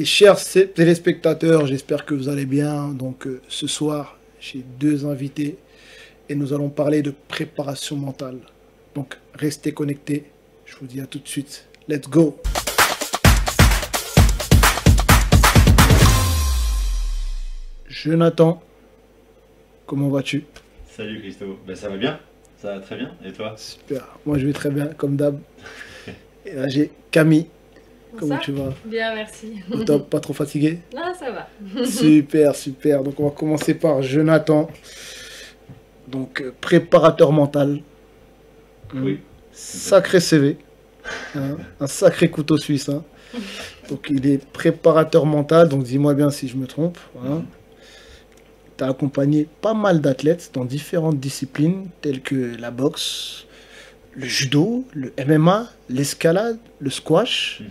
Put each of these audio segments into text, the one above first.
chers téléspectateurs, j'espère que vous allez bien. Donc ce soir, j'ai deux invités et nous allons parler de préparation mentale. Donc restez connectés. Je vous dis à tout de suite. Let's go! Jonathan, comment vas-tu? Salut Christo, ben, ça va bien? Ça va très bien, et toi? Super, moi je vais très bien, comme d'hab. Et là j'ai Camille, comment Ça tu vas? Bien, merci. Au top, pas trop fatigué? Ah, ça va. Super, super. Donc on va commencer par Jonathan, donc préparateur mental. Oui. Sacré CV, hein, un sacré couteau suisse, hein. Donc il est préparateur mental, donc dis-moi bien si je me trompe, hein. Tu as accompagné pas mal d'athlètes dans différentes disciplines telles que la boxe, le judo, le MMA, l'escalade, le squash. Mhm.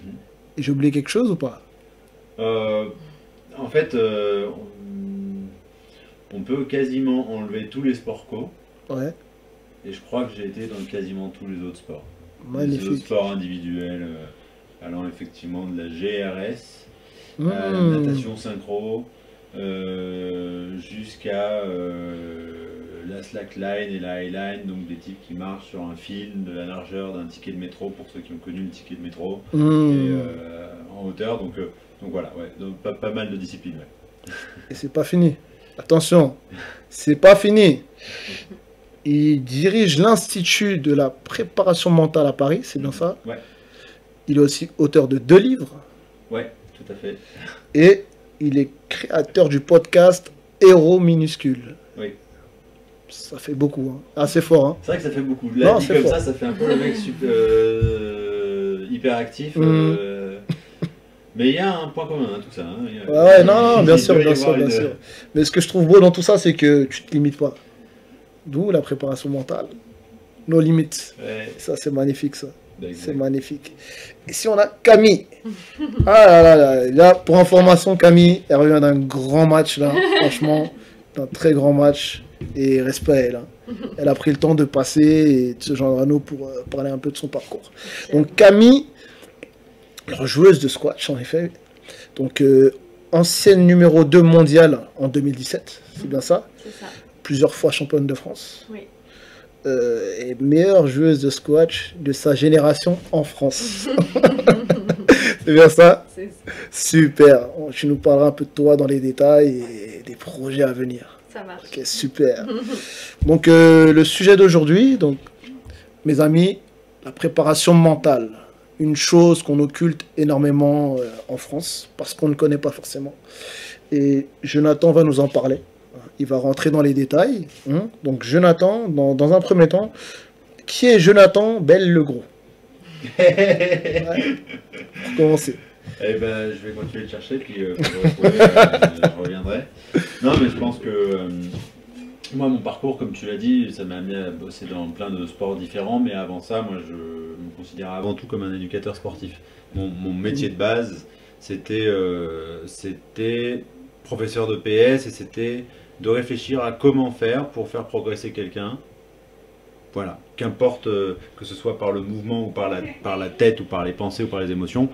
Et j'ai oublié quelque chose ou pas? En fait, on peut quasiment enlever tous les sports co, Ouais, et je crois que j'ai été dans quasiment tous les autres sports. Les autres magnifique. sports individuels, allant effectivement de la GRS à la Mmh. natation synchro, jusqu'à la slackline et la highline, donc des types qui marchent sur un fil de la largeur d'un ticket de métro, pour ceux qui ont connu le ticket de métro, et Mmh. en hauteur, donc voilà, ouais, donc pas mal de disciplines. Ouais. Et c'est pas fini. Attention, c'est pas fini. Il dirige l'Institut de la préparation mentale à Paris, c'est bien ça. Ouais, Il est aussi auteur de 2 livres ouais, tout à fait. et il est créateur du podcast Héros minuscule. Oui. Ça fait beaucoup, hein. Assez fort, hein. C'est vrai que ça fait beaucoup. Là, Non, dit c'est comme fort. ça fait un peu le mec hyper actif. Mhm. Mais il y a un point commun, hein, tout ça. Hein. Ouais, ouais, non, bien Il sûr, doit y bien sûr, avoir bien une- sûr. Mais ce que je trouve beau dans tout ça, c'est que tu te limites pas. D'où la préparation mentale. Nos limites. Ouais, Ça, c'est magnifique, ça. bah, C'est exact. magnifique. Et si on a Camille. Ah là là là. Là, pour information, Camille, elle revient d'un grand match, là. Franchement, d'un très grand match. Et respect à elle, hein. Elle a pris le temps de passer et de se joindre à nous pour parler un peu de son parcours. Donc Camille, alors, joueuse de squash, en effet. Donc, ancienne numéro 2 mondiale en 2017, c'est bien ça. C'est ça. Plusieurs fois championne de France. Oui. Et meilleure joueuse de squash de sa génération en France. C'est bien ça? C'est ça. Super. Tu nous parleras un peu de toi dans les détails et des projets à venir. Ça marche. Ok, super. Donc, le sujet d'aujourd'hui, donc, mes amis, la préparation mentale. Une chose qu'on occulte énormément en France parce qu'on ne connaît pas forcément. Et Jonathan va nous en parler. Il va rentrer dans les détails, hein. Donc Jonathan, dans un premier temps, qui est Jonathan Belle-Legros? Ouais, pour commencer. Eh ben, je vais continuer de chercher, puis quand je retrouverai, je reviendrai. Non, mais je pense que moi, mon parcours, comme tu l'as dit, ça m'a amené à bosser dans plein de sports différents, mais avant ça, moi, je me considère avant tout comme un éducateur sportif. Mon métier de base, c'était professeur de PS, et c'était de réfléchir à comment faire pour faire progresser quelqu'un. Voilà, qu'importe que ce soit par le mouvement ou par la tête ou par les pensées ou par les émotions,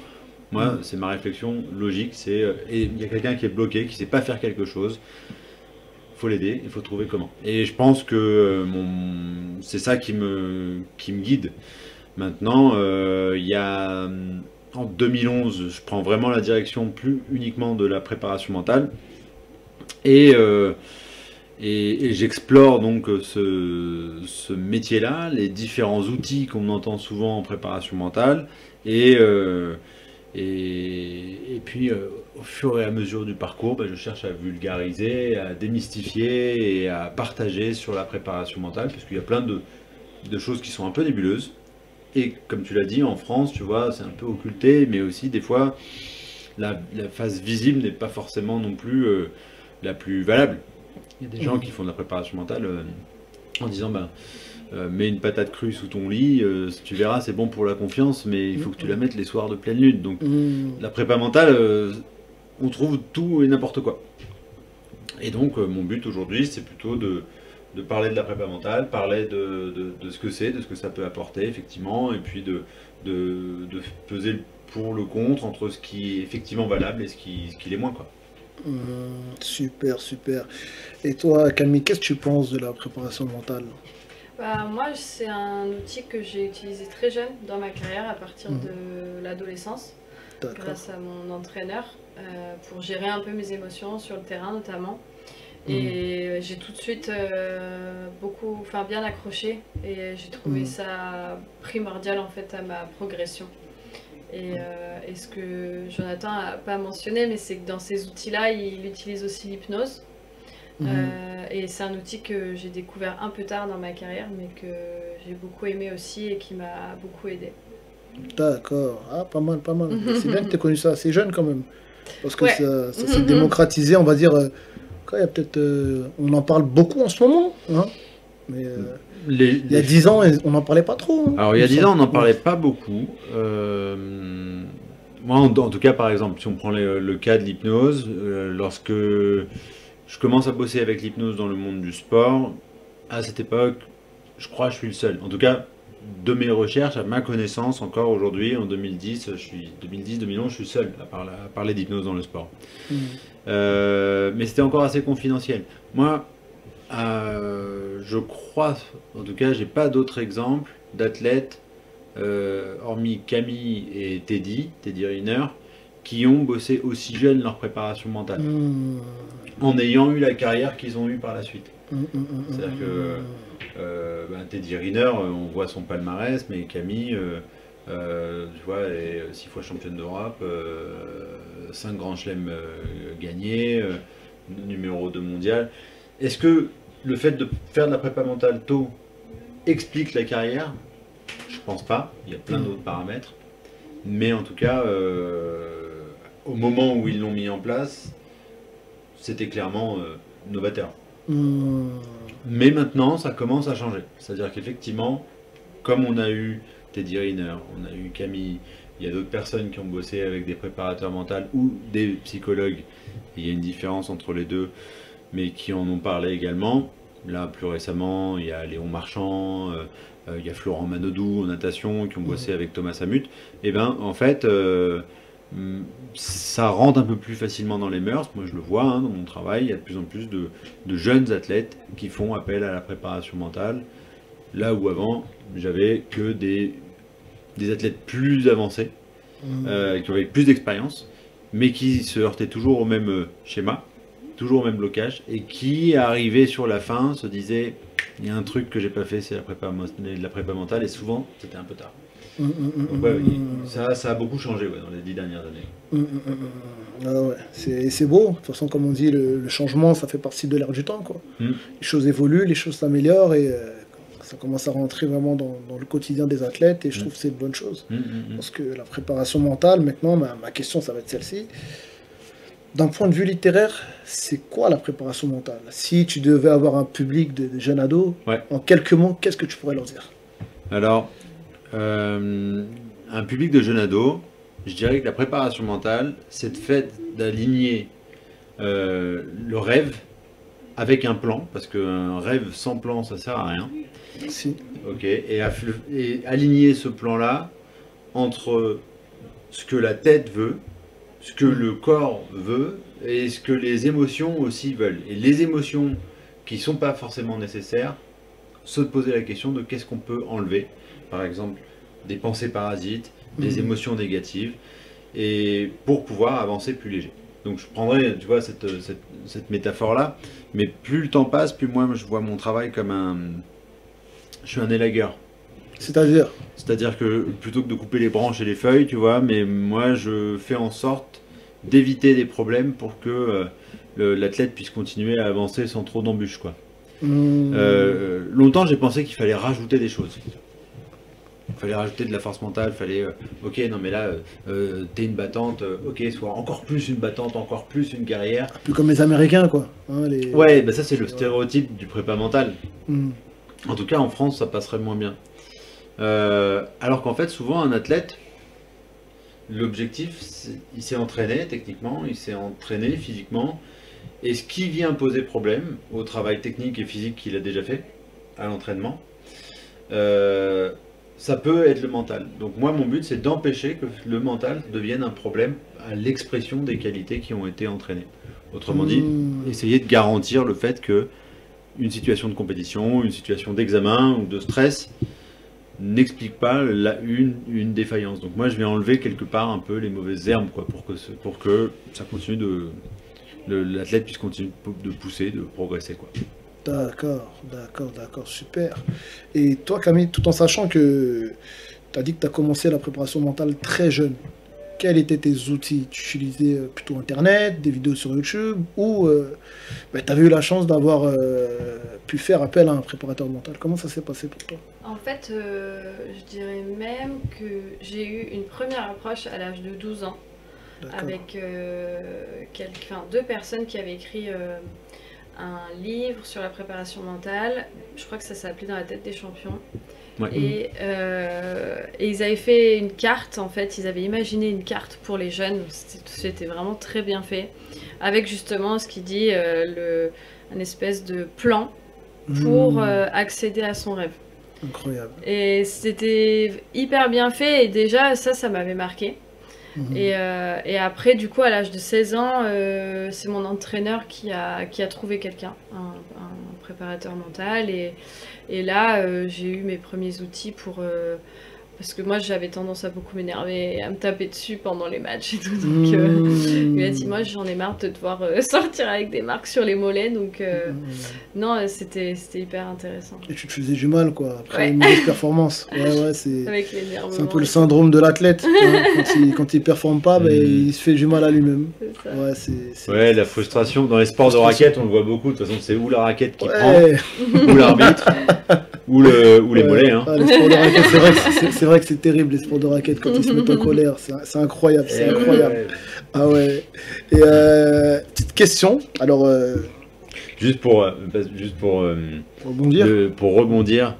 moi c'est ma réflexion logique, et il y a quelqu'un qui est bloqué, qui ne sait pas faire quelque chose, il faut l'aider, il faut trouver comment. Et je pense que c'est ça qui me guide. Maintenant, il y a en 2011, je prends vraiment la direction plus uniquement de la préparation mentale, et j'explore donc ce métier-là, les différents outils qu'on entend souvent en préparation mentale, et puis au fur et à mesure du parcours, je cherche à vulgariser, à démystifier et à partager sur la préparation mentale, parce qu'il y a plein de choses qui sont un peu nébuleuses. Et comme tu l'as dit, en France, tu vois, c'est un peu occulté, mais aussi des fois, la phase visible n'est pas forcément non plus la plus valable. Il y a des gens qui font de la préparation mentale en disant mets une patate crue sous ton lit, tu verras, c'est bon pour la confiance, mais il faut que tu la mettes les soirs de pleine lune. Donc la prépa mentale, on trouve tout et n'importe quoi. Et donc mon but aujourd'hui, c'est plutôt de parler de la prépa mentale, parler de ce que c'est, de ce que ça peut apporter effectivement, et puis de peser le pour le contre, entre ce qui est effectivement valable et ce qui l'est moins, quoi. Super, super. Et toi, Camille, qu'est-ce que tu penses de la préparation mentale? Bah, moi, c'est un outil que j'ai utilisé très jeune dans ma carrière, à partir Mhm. de l'adolescence, D'accord. grâce à mon entraîneur, pour gérer un peu mes émotions sur le terrain notamment. Mhm. Et j'ai tout de suite bien accroché et j'ai trouvé Mhm. ça primordial en fait à ma progression. Et ce que Jonathan n'a pas mentionné, mais c'est que dans ces outils-là, il utilise aussi l'hypnose. Mhm. Et c'est un outil que j'ai découvert un peu tard dans ma carrière, mais que j'ai beaucoup aimé aussi et qui m'a beaucoup aidé. D'accord. Ah, pas mal, pas mal. C'est bien que tu aies connu ça assez jeune quand même. Parce que Ouais. ça s'est démocratisé, on va dire. Quand il y a peut-être, on en parle beaucoup en ce moment, hein. Mais il y a 10 ans, on n'en parlait pas trop, hein, Alors, il y il a me 10 ans, on semble. n'en parlait pas beaucoup. Moi, en tout cas, par exemple, si on prend le cas de l'hypnose, lorsque je commence à bosser avec l'hypnose dans le monde du sport, à cette époque, je crois que je suis le seul. En tout cas, de mes recherches, à ma connaissance, encore aujourd'hui, en 2010, 2010-2011, je suis seul à parler d'hypnose dans le sport. Mhm. Mais c'était encore assez confidentiel. Moi, je crois, en tout cas, j'ai pas d'autres exemples d'athlètes, hormis Camille et Teddy Riner, qui ont bossé aussi jeune leur préparation mentale, Mhm. en ayant eu la carrière qu'ils ont eue par la suite. Mhm. C'est-à-dire que Teddy Riner, on voit son palmarès, mais Camille, tu vois, elle est 6 fois championne d'Europe, 5 grands chelems gagnés, numéro 2 mondial. Est-ce que le fait de faire de la prépa mentale tôt explique la carrière? Je pense pas, il y a plein d'autres paramètres. Mais en tout cas, au moment où ils l'ont mis en place, c'était clairement novateur. Mhm. Mais maintenant, ça commence à changer. C'est-à-dire qu'effectivement, comme on a eu Teddy Riner, on a eu Camille, il y a d'autres personnes qui ont bossé avec des préparateurs mentaux ou des psychologues. Il y a une différence entre les deux, mais qui en ont parlé également. Là, plus récemment, il y a Léon Marchand, il y a Florent Manodou en natation qui ont bossé avec Thomas Samut. Et ben, en fait, ça rentre un peu plus facilement dans les mœurs. Moi, je le vois hein, dans mon travail. Il y a de plus en plus de jeunes athlètes qui font appel à la préparation mentale. Là où avant, j'avais que des athlètes plus avancés, qui avaient plus d'expérience, mais qui se heurtaient toujours au même schéma, toujours au même blocage, et qui, arrivaient sur la fin, se disaient il y a un truc que j'ai pas fait, c'est la prépa mentale, et souvent, c'était un peu tard. Donc, ouais, ça a beaucoup changé ouais, dans les 10 dernières années. Ah ouais, c'est beau. De toute façon, comme on dit, le changement, ça fait partie de l'air du temps, quoi. Les choses évoluent, les choses s'améliorent et ça commence à rentrer vraiment dans le quotidien des athlètes et je trouve que c'est une bonne chose. Parce que la préparation mentale, maintenant, ma question, ça va être celle-ci. D'un point de vue littéraire, c'est quoi la préparation mentale? Si tu devais avoir un public de jeunes ados, Ouais. en quelques mots, qu'est-ce que tu pourrais leur dire? Alors, un public de jeunes ados, je dirais que la préparation mentale, c'est le fait d'aligner le rêve avec un plan, parce qu'un rêve sans plan, ça sert à rien. Si. Ok, et aligner ce plan-là entre ce que la tête veut, ce que le corps veut, et ce que les émotions aussi veulent. Et les émotions qui ne sont pas forcément nécessaires, se poser la question de qu'est-ce qu'on peut enlever. Par exemple, des pensées parasites, des émotions négatives, et pour pouvoir avancer plus léger. Donc je prendrais, tu vois, cette métaphore-là, mais plus le temps passe, plus moi je vois mon travail comme un... Je suis un élagueur. C'est-à-dire? C'est-à-dire que plutôt que de couper les branches et les feuilles, tu vois, mais moi je fais en sorte d'éviter des problèmes pour que l'athlète puisse continuer à avancer sans trop d'embûches, quoi. Longtemps j'ai pensé qu'il fallait rajouter des choses. Il fallait rajouter de la force mentale, il fallait, ok, non mais là, t'es une battante, ok, sois encore plus une battante, encore plus une guerrière. Un peu comme les Américains, quoi. Hein, Ouais, bah ça c'est le stéréotype du prépa mental. Mm. En tout cas, en France, ça passerait moins bien. Alors qu'en fait, souvent, un athlète, l'objectif, il s'est entraîné techniquement, il s'est entraîné physiquement, et ce qui vient poser problème au travail technique et physique qu'il a déjà fait, à l'entraînement, ça peut être le mental. Donc moi, mon but, c'est d'empêcher que le mental devienne un problème à l'expression des qualités qui ont été entraînées. Autrement dit, essayer de garantir le fait que une situation de compétition, une situation d'examen ou de stress n'explique pas une défaillance. Donc moi, je vais enlever quelque part un peu les mauvaises herbes, quoi, pour que ça continue l'athlète puisse continuer de pousser, de progresser, quoi. D'accord, super. Et toi, Camille, tout en sachant que tu as dit que tu as commencé la préparation mentale très jeune, quels étaient tes outils? Tu utilisais plutôt Internet, des vidéos sur YouTube, ou tu avais eu la chance d'avoir pu faire appel à un préparateur mental? Comment ça s'est passé pour toi? En fait, je dirais même que j'ai eu une première approche à l'âge de 12 ans, avec deux personnes qui avaient écrit un livre sur la préparation mentale. Je crois que ça s'appelait Dans la tête des champions. Ouais. Et ils avaient fait une carte, en fait, ils avaient imaginé une carte pour les jeunes, c'était vraiment très bien fait, avec justement ce qui dit un espèce de plan pour accéder à son rêve. Incroyable. Et c'était hyper bien fait, et déjà ça m'avait marqué. Et après, du coup, à l'âge de 16 ans, c'est mon entraîneur qui a trouvé quelqu'un, un préparateur mental. Et là, j'ai eu mes premiers outils pour... parce que moi, j'avais tendance à beaucoup m'énerver, à me taper dessus pendant les matchs et tout. Donc, il m'a dit, moi, j'en ai marre de devoir sortir avec des marques sur les mollets. Donc, non, c'était hyper intéressant. Et tu te faisais du mal, quoi, après une mauvaise performance. Ouais, c'est un peu le syndrome de l'athlète. Quand il performe pas, il se fait du mal à lui-même. Ouais, la frustration. Dans les sports de raquette, on le voit beaucoup. De toute façon, c'est ou la raquette qui prend, ou l'arbitre, ou les mollets. Hein. Les sports de raquette, c'est vrai que c'est terrible, les sports de raquette, quand ils se mettent en colère. C'est incroyable, c'est incroyable. Ouais. Ah ouais. Et petite question, alors... Juste pour rebondir,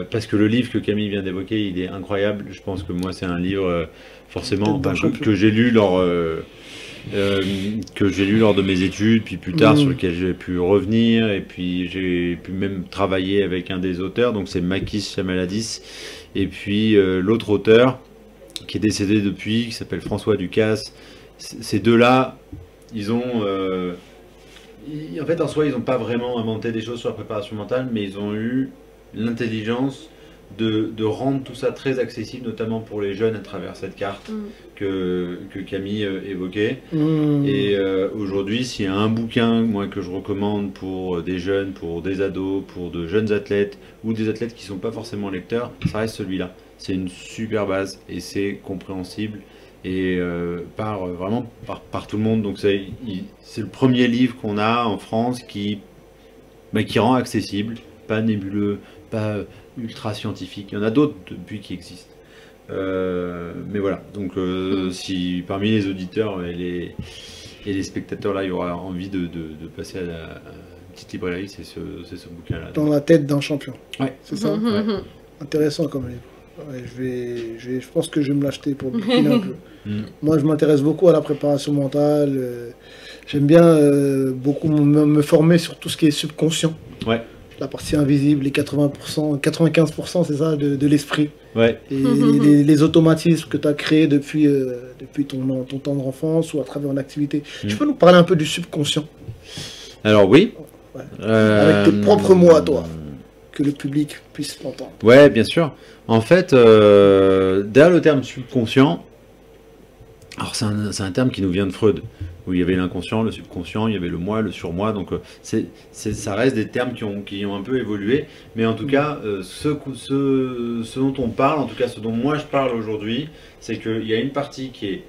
parce que le livre que Camille vient d'évoquer, il est incroyable. Je pense que moi, c'est un livre forcément que j'ai lu lors de mes études, puis plus tard sur lequel j'ai pu revenir, et puis j'ai pu même travailler avec un des auteurs, donc c'est Makis Chamaladis, et puis l'autre auteur qui est décédé depuis, qui s'appelle François Ducasse. Ces deux-là, ils ont... en fait, en soi, ils n'ont pas vraiment inventé des choses sur la préparation mentale, mais ils ont eu l'intelligence de rendre tout ça très accessible, notamment pour les jeunes à travers cette carte que Camille évoquait. Et aujourd'hui, s'il y a un bouquin moi, que je recommande pour des jeunes, pour des ados, pour de jeunes athlètes, ou des athlètes qui ne sont pas forcément lecteurs, ça reste celui-là. C'est une super base et c'est compréhensible. Et vraiment par tout le monde. Donc c'est le premier livre qu'on a en France qui rend accessible, pas nébuleux, pas ultra scientifique. Il y en a d'autres depuis qui existent. Mais voilà, donc si parmi les auditeurs et les spectateurs là, il y aura envie de passer à la petite librairie, c'est ce bouquin-là. Dans la tête d'un champion. Ouais. C'est ça. Ouais. Intéressant comme livre. Ouais, je pense que je vais me l'acheter pour bouquiner un peu. Moi, je m'intéresse beaucoup à la préparation mentale. J'aime bien beaucoup me former sur tout ce qui est subconscient. Ouais. La partie invisible, les 80%, 95%, c'est ça, de l'esprit. Ouais. Et les automatismes que tu as créés depuis ton temps d'enfance ou à travers une activité. Tu peux nous parler un peu du subconscient? Alors oui. Ouais. Avec tes propres mots à toi, que le public puisse l'entendre. Ouais, bien sûr. En fait, derrière le terme subconscient, alors c'est un terme qui nous vient de Freud, où il y avait l'inconscient, le subconscient, il y avait le moi, le surmoi, donc ça reste des termes qui ont un peu évolué, mais en tout cas, ce dont on parle, en tout cas ce dont moi je parle aujourd'hui, c'est qu'il y a une partie qui est,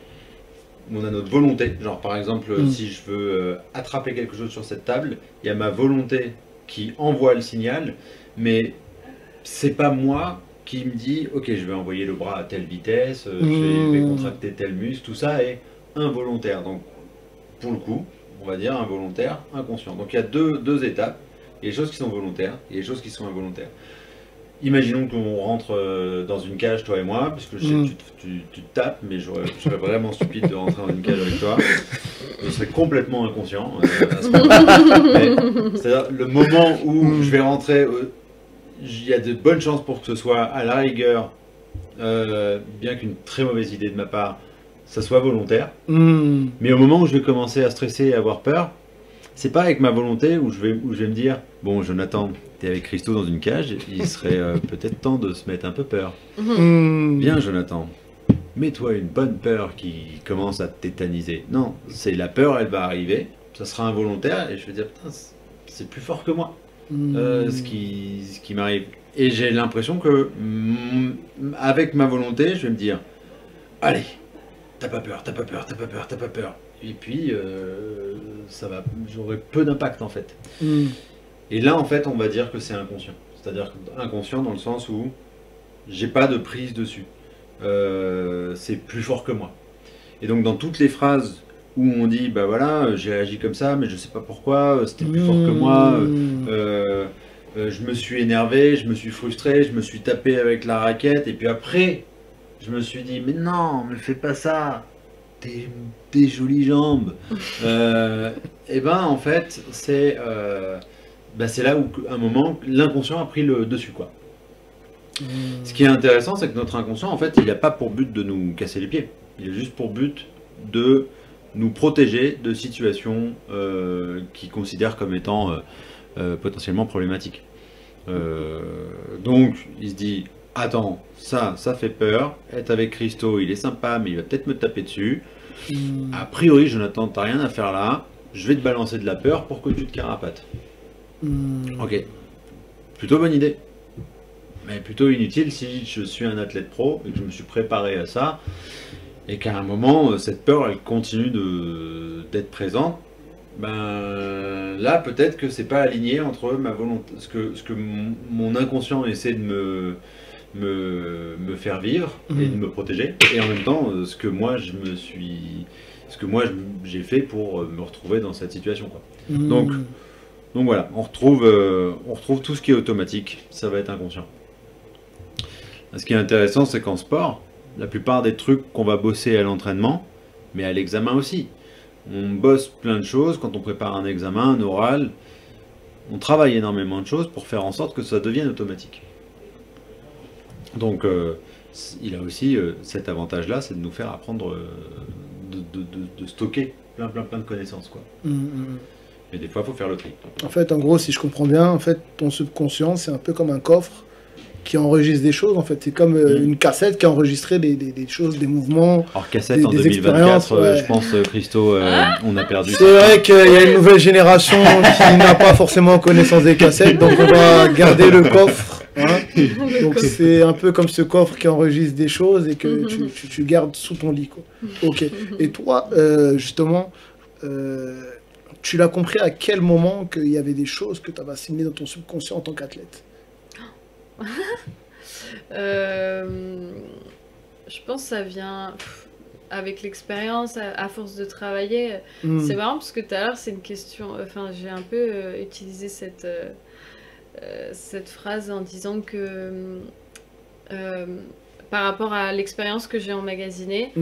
on a notre volonté, genre par exemple, si je veux attraper quelque chose sur cette table, il y a ma volonté qui envoie le signal, mais c'est pas moi qui me dit ok, je vais envoyer le bras à telle vitesse, je vais contracter tel muscle, tout ça est involontaire. Donc pour le coup, on va dire involontaire, inconscient. Donc il y a deux étapes. Il y a des choses qui sont volontaires et des choses qui sont involontaires. Imaginons qu'on rentre dans une cage, toi et moi, parce que je sais que tu te tapes, mais je serais vraiment stupide de rentrer dans une cage avec toi. Je serais complètement inconscient à ce moment-là. C'est-à-dire le moment où je vais rentrer, il y a de bonnes chances pour que ce soit à la rigueur, bien qu'une très mauvaise idée de ma part, ça soit volontaire. Mais au moment où je vais commencer à stresser et à avoir peur, c'est pas avec ma volonté où je vais me dire bon Jonathan, t'es avec Christo dans une cage, il serait peut-être temps de se mettre un peu peur. Bien Jonathan, mets-toi une bonne peur qui commence à te tétaniser. Non, c'est la peur, elle va arriver, ça sera involontaire et je vais dire putain, c'est plus fort que moi ce qui m'arrive. Et j'ai l'impression que avec ma volonté, je vais me dire allez, t'as pas peur, t'as pas peur, t'as pas peur, t'as pas peur. Et puis, j'aurai peu d'impact en fait. Et là, en fait, on va dire que c'est inconscient. C'est-à-dire inconscient dans le sens où j'ai pas de prise dessus. C'est plus fort que moi. Et donc, dans toutes les phrases où on dit, bah voilà, j'ai agi comme ça, mais je sais pas pourquoi, c'était plus fort que moi, je me suis énervé, je me suis frustré, je me suis tapé avec la raquette, et puis après, je me suis dit, mais non, ne fais pas ça. Tes jolies jambes. Et ben en fait, c'est là où, à un moment, l'inconscient a pris le dessus, quoi. Ce qui est intéressant, c'est que notre inconscient, en fait, il n'a pas pour but de nous casser les pieds. Il a juste pour but de nous protéger de situations qu'il considère comme étant potentiellement problématiques. Donc, il se dit... Attends, ça fait peur. Être avec Christo, il est sympa, mais il va peut-être me taper dessus. A priori, Jonathan, t'as rien à faire là. Je vais te balancer de la peur pour que tu te carapates. Ok. Plutôt bonne idée. Mais plutôt inutile si je suis un athlète pro et que je me suis préparé à ça. Et qu'à un moment, cette peur, elle continue d'être présente. Ben là, peut-être que c'est pas aligné entre ma volonté, ce que mon inconscient essaie de me faire vivre et de me protéger, et en même temps ce que moi j'ai fait pour me retrouver dans cette situation, quoi. Donc voilà, on retrouve tout ce qui est automatique, ça va être inconscient. Ce qui est intéressant, c'est qu'en sport, la plupart des trucs qu'on va bosser à l'entraînement, mais à l'examen aussi, on bosse plein de choses. Quand on prépare un examen, un oral, on travaille énormément de choses pour faire en sorte que ça devienne automatique. Donc, il a aussi cet avantage-là, c'est de nous faire apprendre, de stocker plein de connaissances, quoi. Mais des fois, il faut faire le tri. En fait, en gros, si je comprends bien, en fait, ton subconscient, c'est un peu comme un coffre qui enregistre des choses, en fait. C'est comme une cassette qui a enregistré des choses, des mouvements. Alors, cassette en 2024, je pense, Christo, on a perdu. C'est vrai qu'il y a une nouvelle génération qui n'a pas forcément connaissance des cassettes, donc on va garder le coffre. Hein, donc c'est un peu comme ce coffre qui enregistre des choses et que tu gardes sous ton lit, quoi. Ok. Et toi, justement, tu l'as compris à quel moment qu'il y avait des choses que tu avais assimilées dans ton subconscient en tant qu'athlète? Je pense que ça vient avec l'expérience, à force de travailler. C'est marrant parce que tout à l'heure, c'est une question. Enfin, j'ai un peu utilisé cette phrase en disant que par rapport à l'expérience que j'ai emmagasinée,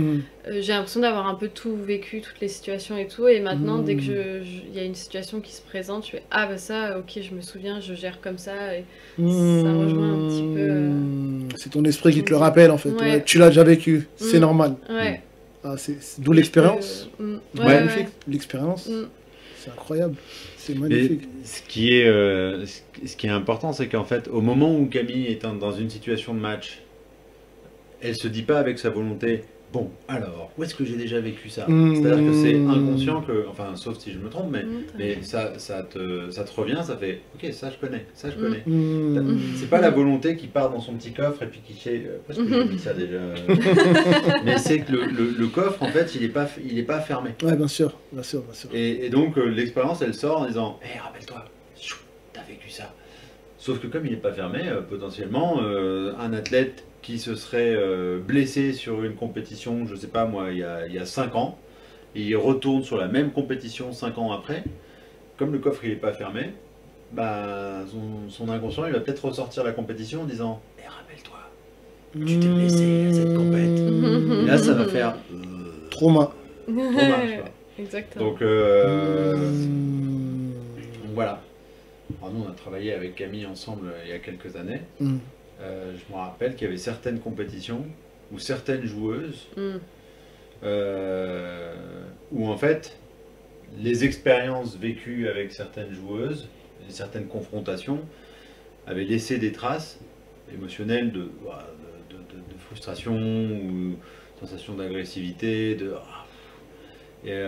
j'ai l'impression d'avoir un peu tout vécu, toutes les situations et tout. Et maintenant, dès que il y a une situation qui se présente, je fais ah bah ça, ok, je me souviens, je gère comme ça. Et ça rejoint un petit peu. C'est ton esprit qui te le rappelle, en fait. Ouais. Ouais, tu l'as déjà vécu, c'est normal. Ouais. Ah, d'où l'expérience. Ouais. L'expérience, c'est incroyable. C'est magnifique. Et ce qui est important, c'est qu'en fait, au moment où Camille est dans une situation de match, elle se dit pas avec sa volonté, bon, alors, où est-ce que j'ai déjà vécu ça? C'est-à-dire que c'est inconscient que, enfin, sauf si je me trompe, mais ça te revient, ça fait, ok, ça je connais, ça je connais. C'est pas la volonté qui part dans son petit coffre et puis qui fait, où est-ce que j'ai mis ça déjà? Mais c'est que le coffre, en fait, il est pas fermé. Ouais, bien sûr, bien sûr. Et donc, l'expérience, elle sort en disant, hé, rappelle-toi, t'as vécu ça. Sauf que comme il n'est pas fermé, potentiellement, un athlète qui se serait blessé sur une compétition, je sais pas moi, il y a 5 ans, et il retourne sur la même compétition 5 ans après, comme le coffre il n'est pas fermé, bah, son inconscient il va peut-être ressortir la compétition en disant « Eh, rappelle-toi, tu t'es blessé à cette compète. » Et là ça va faire trauma. Exactement. Donc voilà. Alors nous, on a travaillé avec Camille ensemble il y a quelques années. Mm. Je me rappelle qu'il y avait certaines compétitions ou certaines joueuses où en fait les expériences vécues avec certaines joueuses, et certaines confrontations avaient laissé des traces émotionnelles de frustration ou sensation d'agressivité, et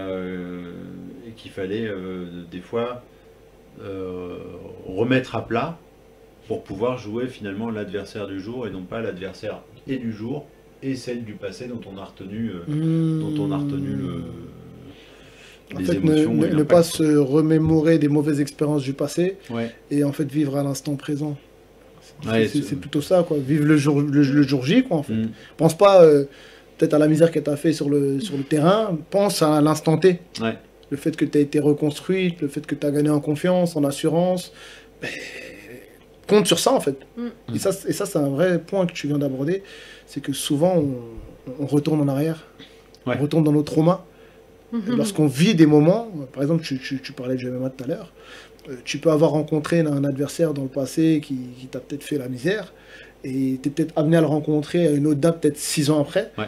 qu'il fallait des fois remettre à plat pour pouvoir jouer finalement l'adversaire du jour et non pas l'adversaire et du jour et celle du passé dont on a retenu, En les fait, émotions et ne l'impact, pas quoi. se remémorer des mauvaises expériences du passé Ouais. et en fait vivre à l'instant présent. Ouais, C'est plutôt ça, quoi. Vivre le jour J, quoi, en fait. Mm. Pense pas peut-être à la misère que tu as fait sur le terrain, pense à l'instant T. Ouais. Le fait que tu as été reconstruite, le fait que tu as gagné en confiance, en assurance, ben, compte sur ça, en fait. Mm. Et ça, c'est un vrai point que tu viens d'aborder, c'est que souvent, on retourne en arrière, Ouais. on retourne dans nos traumas. Et lorsqu'on vit des moments, par exemple, tu parlais de MMA tout à l'heure, tu peux avoir rencontré un adversaire dans le passé qui t'a peut-être fait la misère, et tu es peut-être amené à le rencontrer à une autre date, peut-être 6 ans après. Ouais.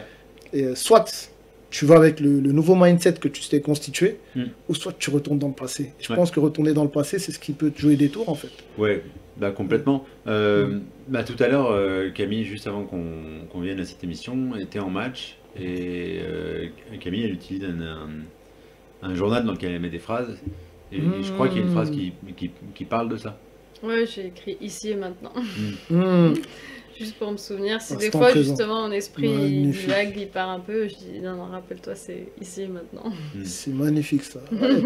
Et soit tu vas avec le nouveau mindset que tu t'es constitué, Mm. ou soit tu retournes dans le passé. Je Ouais. pense que retourner dans le passé, c'est ce qui peut te jouer des tours, en fait. Ouais, bah complètement. Tout à l'heure, Camille, juste avant qu'on vienne à cette émission, était en match et Camille, elle utilise un journal dans lequel elle met des phrases et je crois qu'il y a une phrase qui parle de ça. Ouais, j'ai écrit ici et maintenant. Juste pour me souvenir. Si des Instant fois, présent. justement, mon esprit Magnifique. divague, il part un peu, je dis non, rappelle-toi, c'est ici et maintenant. C'est magnifique, ça. Ouais,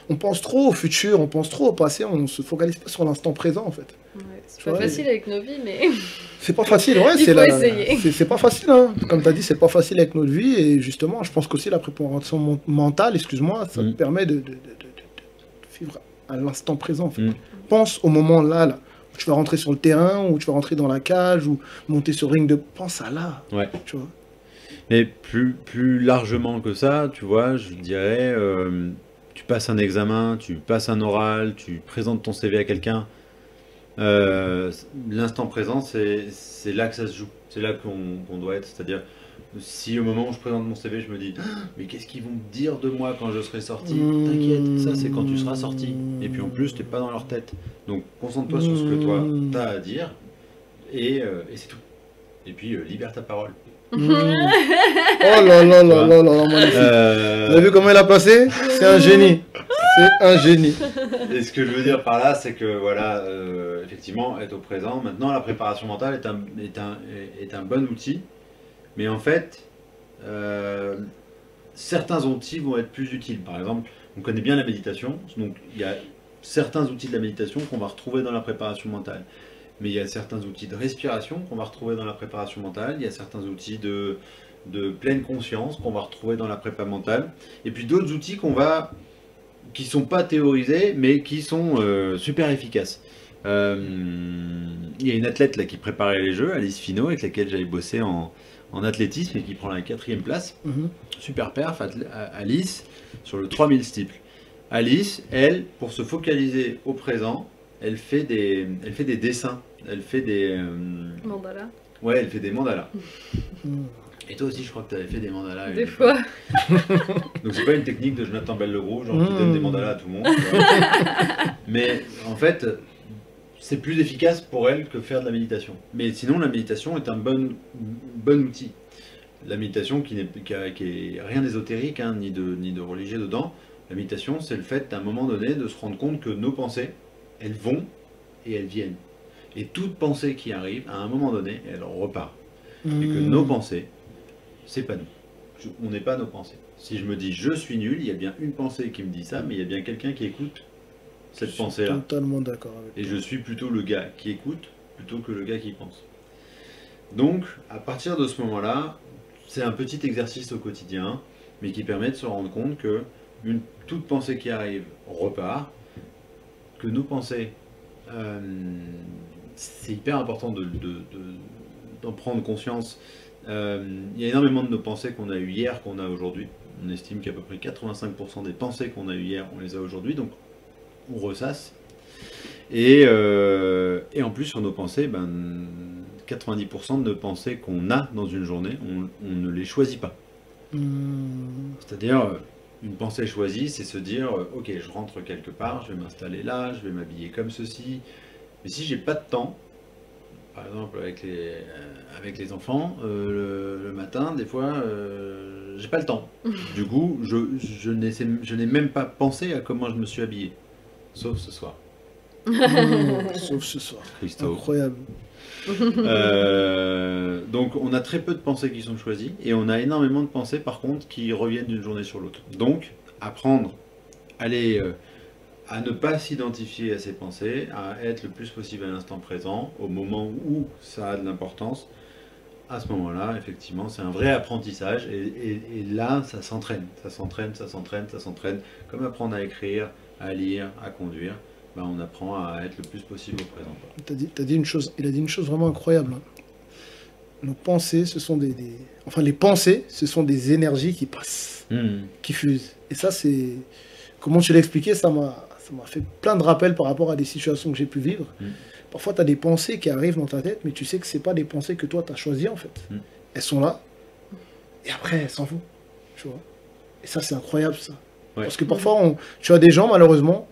on pense trop au futur, on pense trop au passé, on se focalise pas sur l'instant présent, en fait. Ouais, c'est Tu pas vois, facile avec nos vies, mais C'est pas facile, ouais. Il faut essayer. C'est pas facile, hein. Comme tu as dit, c'est pas facile avec notre vie. Et justement, je pense qu'aussi la préparation mentale, excuse-moi, ça te permet de vivre à l'instant présent. En fait. Pense au moment là, où tu vas rentrer sur le terrain, où tu vas rentrer dans la cage, ou monter sur ring de. Pense à là. Ouais. Tu vois. Et plus largement que ça, tu vois, je dirais, tu passes un examen, tu passes un oral, tu présentes ton CV à quelqu'un. L'instant présent, c'est là que ça se joue. C'est là qu'on doit être. C'est-à-dire, si au moment où je présente mon CV, je me dis, mais qu'est-ce qu'ils vont me dire de moi quand je serai sorti? T'inquiète, ça c'est quand tu seras sorti. Et puis en plus, t'es pas dans leur tête. Donc concentre-toi sur ce que toi t'as à dire et c'est tout. Et puis libère ta parole. Oh là là là là là, magnifique. Vous avez vu comment il a placé? C'est un génie. C'est un génie. Et ce que je veux dire par là, c'est que voilà, effectivement, être au présent. Maintenant, la préparation mentale est un bon outil, mais en fait, certains outils vont être plus utiles. Par exemple, on connaît bien la méditation, donc il y a certains outils de la méditation qu'on va retrouver dans la préparation mentale. Mais il y a certains outils de respiration qu'on va retrouver dans la préparation mentale, il y a certains outils de pleine conscience qu'on va retrouver dans la prépa mentale, et puis d'autres outils qui sont pas théorisés, mais qui sont super efficaces. Il y a une athlète là qui préparait les Jeux, Alice Finot, avec laquelle j'avais bossé en athlétisme et qui prend la 4e place. Super perf, Alice, sur le 3000 steeple. Alice, elle, pour se focaliser au présent, elle fait des dessins, elle fait des... Mandala. Ouais, elle fait des mandalas. Et toi aussi, je crois que tu avais fait des mandalas. Des fois. Donc c'est pas une technique de Jonathan Bell-Leroux, genre qui donne des mandalas à tout le monde. Mais en fait, c'est plus efficace pour elle que faire de la méditation. Mais sinon, la méditation est un bon outil. La méditation qui est rien d'ésotérique, hein, ni de religieux dedans. La méditation, c'est le fait, à un moment donné, de se rendre compte que nos pensées, elles vont et elles viennent. Et toute pensée qui arrive, à un moment donné, elle repart. Et que nos pensées, c'est pas nous. On n'est pas nos pensées. Si je me dis je suis nul, il y a bien une pensée qui me dit ça, mais il y a bien quelqu'un qui écoute cette pensée-là. Totalement d'accord avec Et je suis plutôt le gars qui écoute plutôt que le gars qui pense. Donc, à partir de ce moment-là, c'est un petit exercice au quotidien, mais qui permet de se rendre compte que toute pensée qui arrive repart, que nos pensées, c'est hyper important d'en prendre conscience. Il y a énormément de nos pensées qu'on a eues hier, qu'on a aujourd'hui. On estime qu'à peu près 85% des pensées qu'on a eues hier, on les a aujourd'hui, donc on ressasse. Et en plus, sur nos pensées, 90% de pensées qu'on a dans une journée, on ne les choisit pas. C'est-à-dire, une pensée choisie, c'est se dire, ok, je rentre quelque part, je vais m'installer là, je vais m'habiller comme ceci. Mais si j'ai pas de temps, par exemple avec les enfants, le matin, des fois, j'ai pas le temps. Du coup, je n'ai même pas pensé à comment je me suis habillé. Sauf ce soir. Sauf ce soir. Christophe. Incroyable. Donc on a très peu de pensées qui sont choisies et on a énormément de pensées par contre qui reviennent d'une journée sur l'autre. Donc apprendre à ne pas s'identifier à ces pensées, à être le plus possible à l'instant présent, au moment où ça a de l'importance, à ce moment-là, effectivement, c'est un vrai apprentissage et là, ça s'entraîne, ça s'entraîne, ça s'entraîne, ça s'entraîne. Comme apprendre à écrire, à lire, à conduire, on apprend à être le plus possible au présent. T'as dit une chose, il a dit une chose vraiment incroyable. Nos pensées, ce sont enfin, les pensées, ce sont des énergies qui passent, qui fusent. Et ça, c'est... Comment tu l'as expliqué, ça m'a fait plein de rappels par rapport à des situations que j'ai pu vivre. Parfois, tu as des pensées qui arrivent dans ta tête, mais tu sais que c'est pas des pensées que toi, tu as choisies, en fait. Elles sont là, et après, elles s'en vont. Tu vois. Et ça, c'est incroyable, ça. Ouais. Parce que parfois, tu as des gens, malheureusement,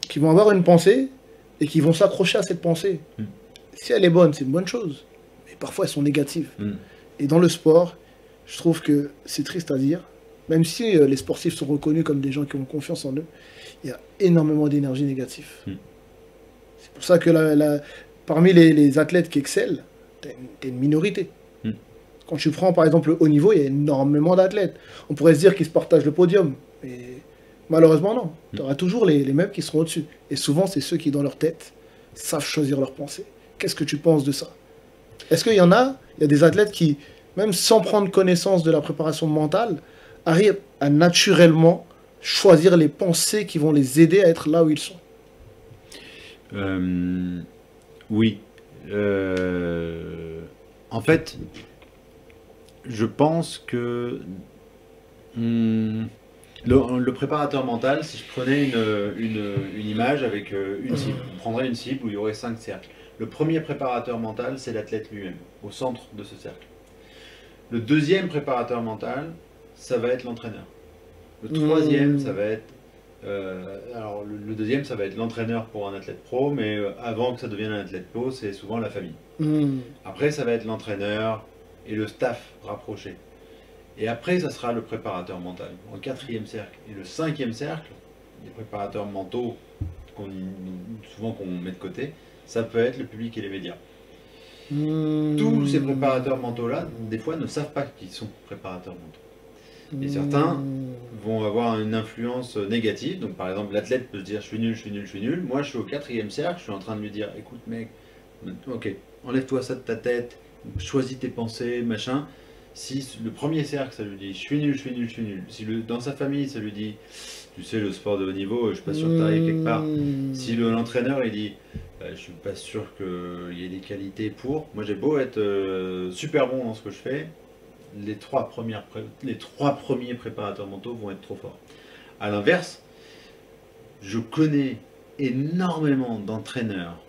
qui vont avoir une pensée et qui vont s'accrocher à cette pensée. Si elle est bonne, c'est une bonne chose. Mais parfois, elles sont négatives. Et dans le sport, je trouve que c'est triste à dire, même si les sportifs sont reconnus comme des gens qui ont confiance en eux, il y a énormément d'énergie négative. C'est pour ça que parmi les athlètes qui excellent, t'as une minorité. Quand tu prends par exemple le haut niveau, il y a énormément d'athlètes. On pourrait se dire qu'ils se partagent le podium, mais malheureusement non. Tu auras toujours les mêmes qui seront au-dessus. Et souvent, c'est ceux qui, dans leur tête, savent choisir leurs pensées. Qu'est-ce que tu penses de ça? Est-ce qu'il y a des athlètes qui, même sans prendre connaissance de la préparation mentale, arrivent à naturellement choisir les pensées qui vont les aider à être là où ils sont? Oui. En fait, je pense que le préparateur mental, si je prenais une image avec une cible, on prendrait une cible où il y aurait 5 cercles. Le premier préparateur mental, c'est l'athlète lui-même, au centre de ce cercle. Le deuxième préparateur mental, ça va être l'entraîneur. Le troisième, ça va être... alors le deuxième, ça va être l'entraîneur pour un athlète pro, mais avant que ça devienne un athlète pro, c'est souvent la famille. Après, ça va être l'entraîneur et le staff rapproché. Et après, ça sera le préparateur mental, en quatrième cercle. Et le cinquième cercle, les préparateurs mentaux, souvent qu'on met de côté, ça peut être le public et les médias. Tous ces préparateurs mentaux-là, des fois, ne savent pas qu'ils sont préparateurs mentaux. Et certains vont avoir une influence négative. Donc par exemple, l'athlète peut se dire je suis nul, je suis nul, je suis nul. Moi je suis au quatrième cercle, je suis en train de lui dire écoute mec, ok, enlève-toi ça de ta tête, choisis tes pensées, machin. Si le premier cercle ça lui dit je suis nul, je suis nul, je suis nul. Si dans sa famille ça lui dit tu sais le sport de haut niveau, je suis pas sûr que tu arrives quelque part. Si l'entraîneur il dit je suis pas sûr qu'il y ait des qualités pour. Moi j'ai beau être super bon dans ce que je fais. Les trois premiers préparateurs mentaux vont être trop forts. A l'inverse, je connais énormément d'entraîneurs,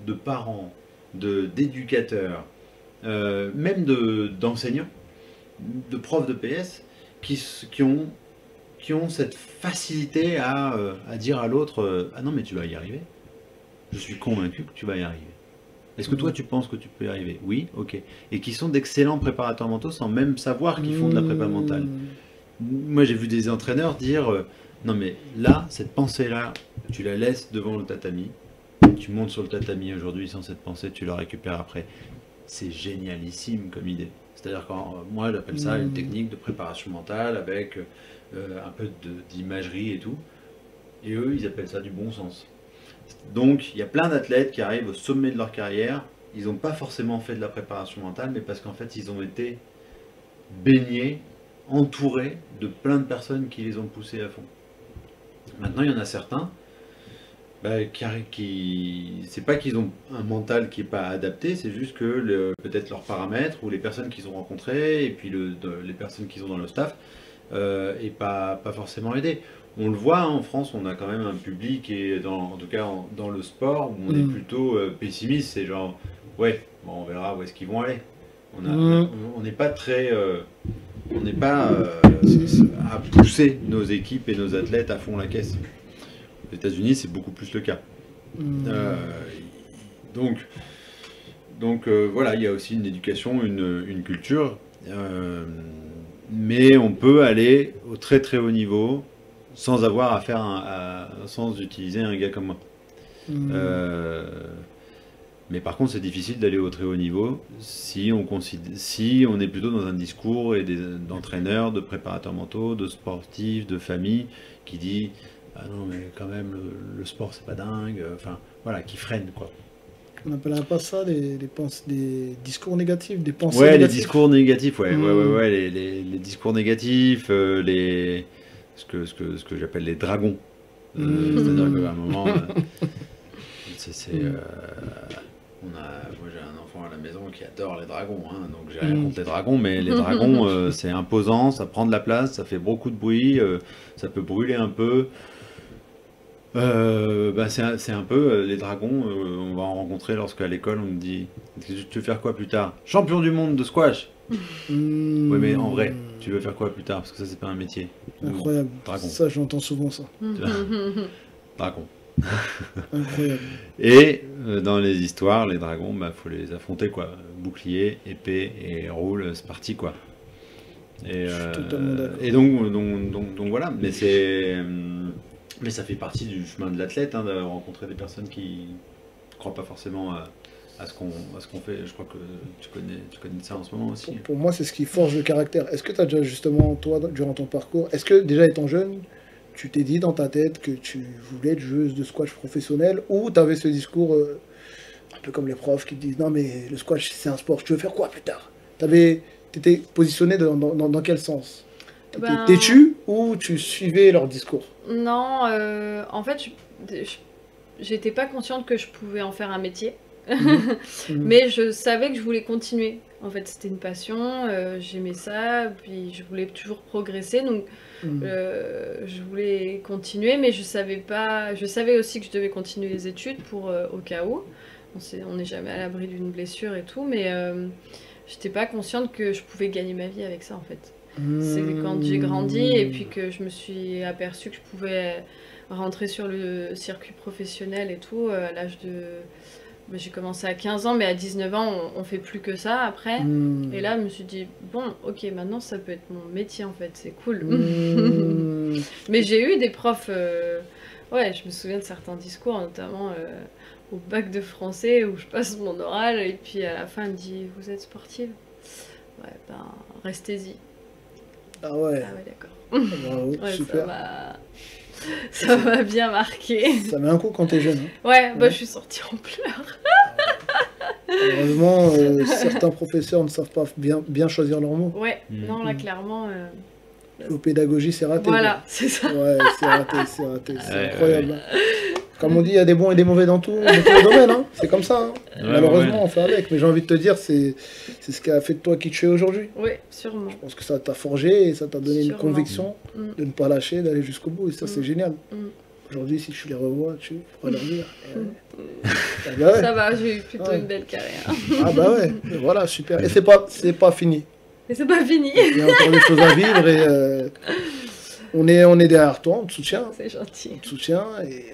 de parents, d'éducateurs, même d'enseignants, de profs de PS, qui ont cette facilité à dire à l'autre ah non mais tu vas y arriver. Je suis convaincu que tu vas y arriver. Est-ce que toi tu penses que tu peux y arriver? Oui, ok. Et qui sont d'excellents préparateurs mentaux sans même savoir qu'ils font de la prépa mentale. Moi j'ai vu des entraîneurs dire non mais là, cette pensée-là, tu la laisses devant le tatami, tu montes sur le tatami aujourd'hui sans cette pensée, tu la récupères après. C'est génialissime comme idée. C'est-à-dire que moi j'appelle ça une technique de préparation mentale avec un peu d'imagerie et tout. Et eux ils appellent ça du bon sens. Donc, il y a plein d'athlètes qui arrivent au sommet de leur carrière. Ils n'ont pas forcément fait de la préparation mentale, mais parce qu'en fait, ils ont été baignés, entourés de plein de personnes qui les ont poussés à fond. Maintenant, il y en a certains c'est pas qu'ils ont un mental qui n'est pas adapté, c'est juste que peut-être leurs paramètres ou les personnes qu'ils ont rencontrées et puis les personnes qu'ils ont dans le staff et pas forcément aidé. on le voit, hein, en France, on a quand même un public, et en tout cas dans le sport, où on est plutôt pessimiste. C'est genre, ouais, bon, on verra où est-ce qu'ils vont aller. On n'est pas très... on n'est pas à pousser nos équipes et nos athlètes à fond la caisse. Aux États-Unis, c'est beaucoup plus le cas. Donc voilà, il y a aussi une éducation, une culture, mais on peut aller au très très haut niveau sans avoir à faire sans utiliser un gars comme moi. Mais par contre, c'est difficile d'aller au très haut niveau si on est plutôt dans un discours d'entraîneurs, de préparateurs mentaux, de sportifs, de familles qui dit ah non mais quand même le sport c'est pas dingue, enfin voilà, qui freine quoi. On n'appellerait pas ça des discours négatifs, des pensées négatives. négatifs. Les discours négatifs, les discours négatifs, ce que j'appelle les dragons. C'est-à-dire qu'à un moment, moi j'ai un enfant à la maison qui adore les dragons, hein, donc j'ai rien contre les dragons, mais les dragons c'est imposant, ça prend de la place, ça fait beaucoup de bruit, ça peut brûler un peu. C'est un peu les dragons, on va en rencontrer lorsqu'à l'école on me dit tu veux faire quoi plus tard? Champion du monde de squash. Oui mais en vrai tu veux faire quoi plus tard? Parce que ça c'est pas un métier. Incroyable, dragon. Ça j'entends souvent ça. Dragon. Incroyable. Et dans les histoires, les dragons, faut les affronter quoi. Bouclier, épée et roule, c'est parti quoi. Et, je suis totalement d'accord. Et donc voilà, mais ça fait partie du chemin de l'athlète, hein, de rencontrer des personnes qui ne croient pas forcément à ce qu'on fait. Je crois que tu connais ça en ce moment aussi. Pour moi, c'est ce qui forge le caractère. Est-ce que tu as déjà justement, toi, durant ton parcours, est-ce que déjà étant jeune, tu t'es dit dans ta tête que tu voulais être joueuse de squash professionnelle, ou tu avais ce discours un peu comme les profs qui te disent non mais le squash c'est un sport, tu veux faire quoi plus tard? T'étais positionné dans quel sens? T'étais têtu ou tu suivais leur discours? Non, en fait, j'étais pas consciente que je pouvais en faire un métier. Mais je savais que je voulais continuer. En fait, c'était une passion, j'aimais ça, puis je voulais toujours progresser, donc je voulais continuer, mais je savais aussi que je devais continuer les études au cas où. On n'est jamais à l'abri d'une blessure et tout, mais j'étais pas consciente que je pouvais gagner ma vie avec ça en fait. C'est quand j'ai grandi et puis que je me suis aperçue que je pouvais rentrer sur le circuit professionnel et tout, à l'âge de... J'ai commencé à 15 ans, mais à 19 ans, on fait plus que ça après. Et là, je me suis dit, bon, ok, maintenant, ça peut être mon métier, en fait, c'est cool. Mais j'ai eu des profs... Ouais, je me souviens de certains discours, notamment au bac de français, où je passe mon oral, et puis à la fin, il me dit, vous êtes sportive? Ouais, ben, restez-y. Ah ouais. Ah ouais, d'accord. Bravo, Ouais, super. Ça m'a bien marqué. Ça met un coup quand t'es jeune. Hein. Ouais, bah je suis sortie en pleurs. Heureusement, certains professeurs ne savent pas bien choisir leurs mots. Ouais, non, là, clairement... Au pédagogie, c'est raté. Voilà, c'est ça. Ouais, c'est raté. C'est incroyable. Hein. Comme on dit, il y a des bons et des mauvais dans tous les domaines. Hein. C'est comme ça. Hein. Malheureusement, on fait avec. Mais j'ai envie de te dire, c'est ce qui a fait de toi qui tu es aujourd'hui. Oui, sûrement. Je pense que ça t'a forgé et ça t'a donné une conviction de ne pas lâcher, d'aller jusqu'au bout. Et ça, c'est génial. Aujourd'hui, si tu les revois, tu pourras leur dire. Bah ouais. Ça va, j'ai eu plutôt une belle carrière. Ah bah ouais, voilà, super. Et c'est pas fini. Mais c'est pas fini. Il y a encore des choses à vivre et on est derrière toi, on te soutient. C'est gentil. On te soutient et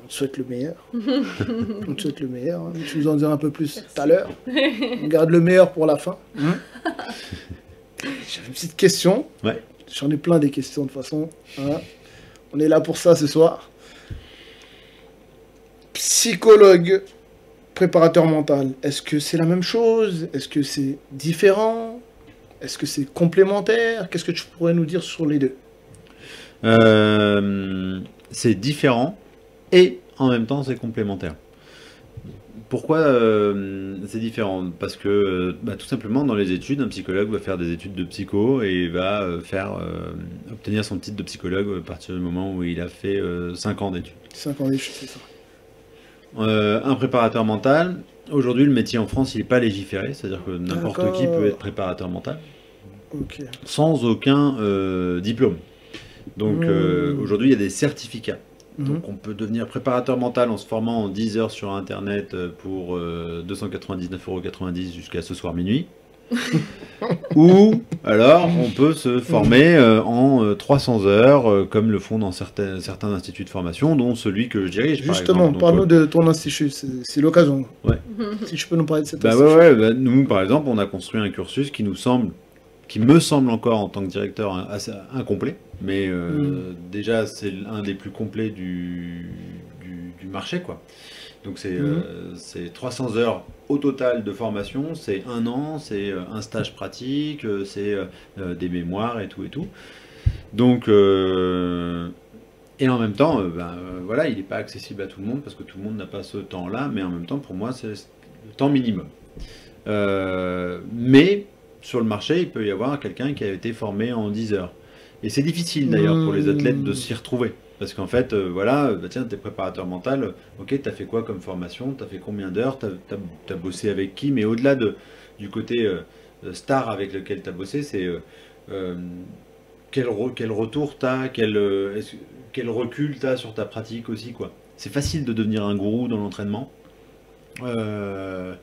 on te souhaite le meilleur. On te souhaite le meilleur. Hein. Tu nous en diras un peu plus tout à l'heure. On garde le meilleur pour la fin. J'avais une petite question. Ouais. J'en ai plein des questions de toute façon. Hein. On est là pour ça ce soir. Psychologue, préparateur mental, est-ce que c'est la même chose? Est-ce que c'est différent? Est-ce que c'est complémentaire? Qu'est-ce que tu pourrais nous dire sur les deux? C'est différent et en même temps c'est complémentaire. Pourquoi c'est différent? Parce que tout simplement dans les études, un psychologue va faire des études de psycho et va obtenir son titre de psychologue à partir du moment où il a fait 5 ans d'études. 5 ans d'études, c'est ça. Un préparateur mental, aujourd'hui le métier en France il n'est pas légiféré, c'est-à-dire que n'importe qui peut être préparateur mental, sans aucun diplôme. Donc aujourd'hui, il y a des certificats. Mhm. Donc on peut devenir préparateur mental en se formant en 10 heures sur Internet pour 299,90 € jusqu'à ce soir minuit. Ou alors on peut se former en 300 heures, comme le font dans certains instituts de formation, dont celui que je dirige. Justement, par parle-nous exemple. de ton institut, c'est l'occasion. Ouais. Si tu peux nous parler de cet Bah institut. ouais, nous par exemple, on a construit un cursus qui me semble encore en tant que directeur assez incomplet, mais déjà c'est un des plus complets du marché, quoi. Donc c'est 300 heures au total de formation, c'est 1 an, c'est un stage pratique, c'est des mémoires et tout et tout. Donc et en même temps, voilà, il n'est pas accessible à tout le monde parce que tout le monde n'a pas ce temps-là, mais en même temps pour moi c'est le temps minimum. Mais sur le marché, il peut y avoir quelqu'un qui a été formé en 10 heures. Et c'est difficile d'ailleurs pour les athlètes de s'y retrouver. Parce qu'en fait, voilà, tiens, t'es préparateur mental, ok, t'as fait quoi comme formation, t'as fait combien d'heures, t'as bossé avec qui, mais au-delà du côté star avec lequel t'as bossé, c'est quel retour t'as, quel recul t'as sur ta pratique aussi, quoi. C'est facile de devenir un gourou dans l'entraînement, que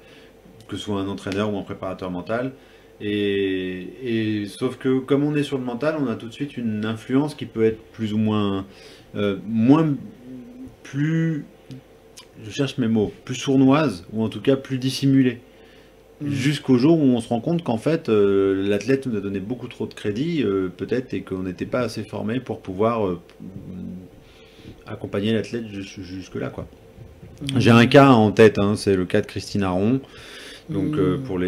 ce soit un entraîneur ou un préparateur mental. Et sauf que comme on est sur le mental, on a tout de suite une influence qui peut être plus ou moins, plus, je cherche mes mots, plus sournoise ou en tout cas plus dissimulée. Jusqu'au jour où on se rend compte qu'en fait l'athlète nous a donné beaucoup trop de crédit peut-être et qu'on n'était pas assez formé pour pouvoir accompagner l'athlète jusque là, quoi. J'ai un cas en tête, hein, c'est le cas de Christine Aron. Donc pour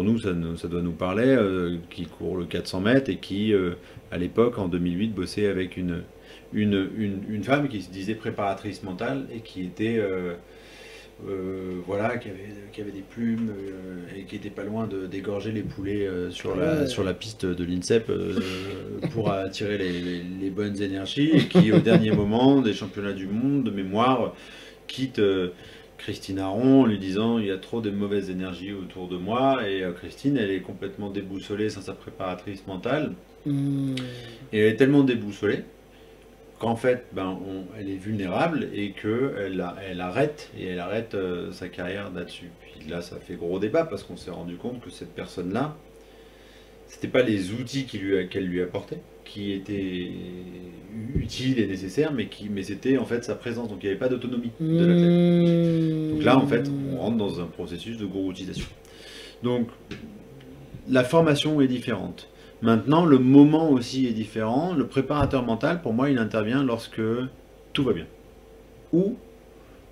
nous, ça doit nous parler, qui court le 400 mètres et qui, à l'époque, en 2008, bossait avec une femme qui se disait préparatrice mentale et qui était, voilà, qui avait des plumes et qui était pas loin d'égorger les poulets sur la piste de l'INSEP pour attirer les bonnes énergies et qui, au dernier moment des championnats du monde de mémoire, quitte Christine Aron en lui disant il y a trop de mauvaises énergies autour de moi, et Christine, elle est complètement déboussolée sans sa préparatrice mentale et elle est tellement déboussolée qu'en fait elle est vulnérable et qu'elle arrête sa carrière là-dessus. Puis là ça fait gros débat parce qu'on s'est rendu compte que cette personne-là, c'était pas les outils qu'elle lui apportait qui étaient utiles et nécessaires, mais c'était en fait sa présence. Donc il n'y avait pas d'autonomie de l'athlète. Donc là, en fait, on rentre dans un processus de gouroutisation. Donc la formation est différente. Maintenant, le moment aussi est différent. Le préparateur mental, pour moi, il intervient lorsque tout va bien. Ou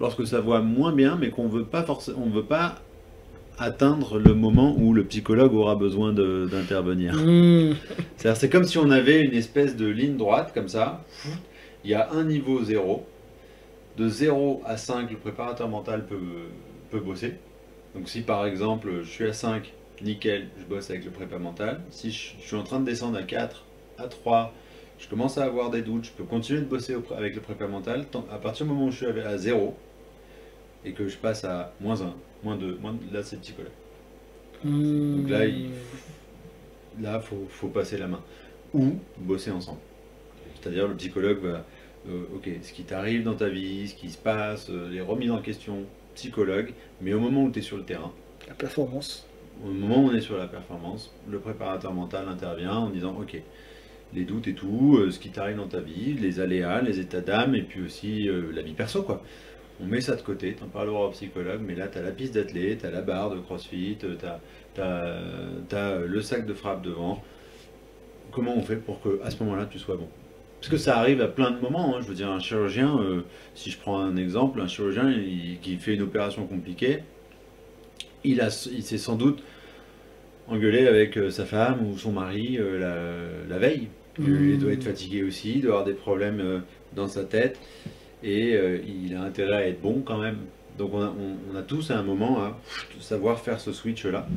lorsque ça va moins bien, mais qu'on veut pas forcément, on veut pas atteindre le moment où le psychologue aura besoin d'intervenir. C'est comme si on avait une espèce de ligne droite, comme ça. Il y a un niveau 0. De 0 à 5, le préparateur mental peut bosser. Donc si par exemple, je suis à 5, nickel, je bosse avec le prépa mental. Si je suis en train de descendre à 4, à 3, je commence à avoir des doutes, je peux continuer de bosser avec le prépa mental. À partir du moment où je suis à 0, et que je passe à -1, -2, là c'est psychologue. Donc là, faut passer la main. Ou bosser ensemble. C'est-à-dire le psychologue va, ok, ce qui t'arrive dans ta vie, ce qui se passe, les remises en question, psychologue, mais au moment où tu es sur le terrain, la performance. Au moment où on est sur la performance, le préparateur mental intervient en disant, ok, les doutes et tout, ce qui t'arrive dans ta vie, les aléas, les états d'âme, et puis aussi la vie perso, quoi. On met ça de côté, t'en parleras au psychologue, mais là t'as la piste d'athlète, t'as la barre de crossfit, t'as le sac de frappe devant. Comment on fait pour que à ce moment-là tu sois bon? Parce que ça arrive à plein de moments, hein. Je veux dire, un chirurgien, si je prends un exemple, un chirurgien qui fait une opération compliquée, il s'est sans doute engueulé avec sa femme ou son mari la veille. Il doit être fatigué aussi, il doit avoir des problèmes dans sa tête. Et il a intérêt à être bon quand même. Donc on a tous à un moment à savoir faire ce switch là.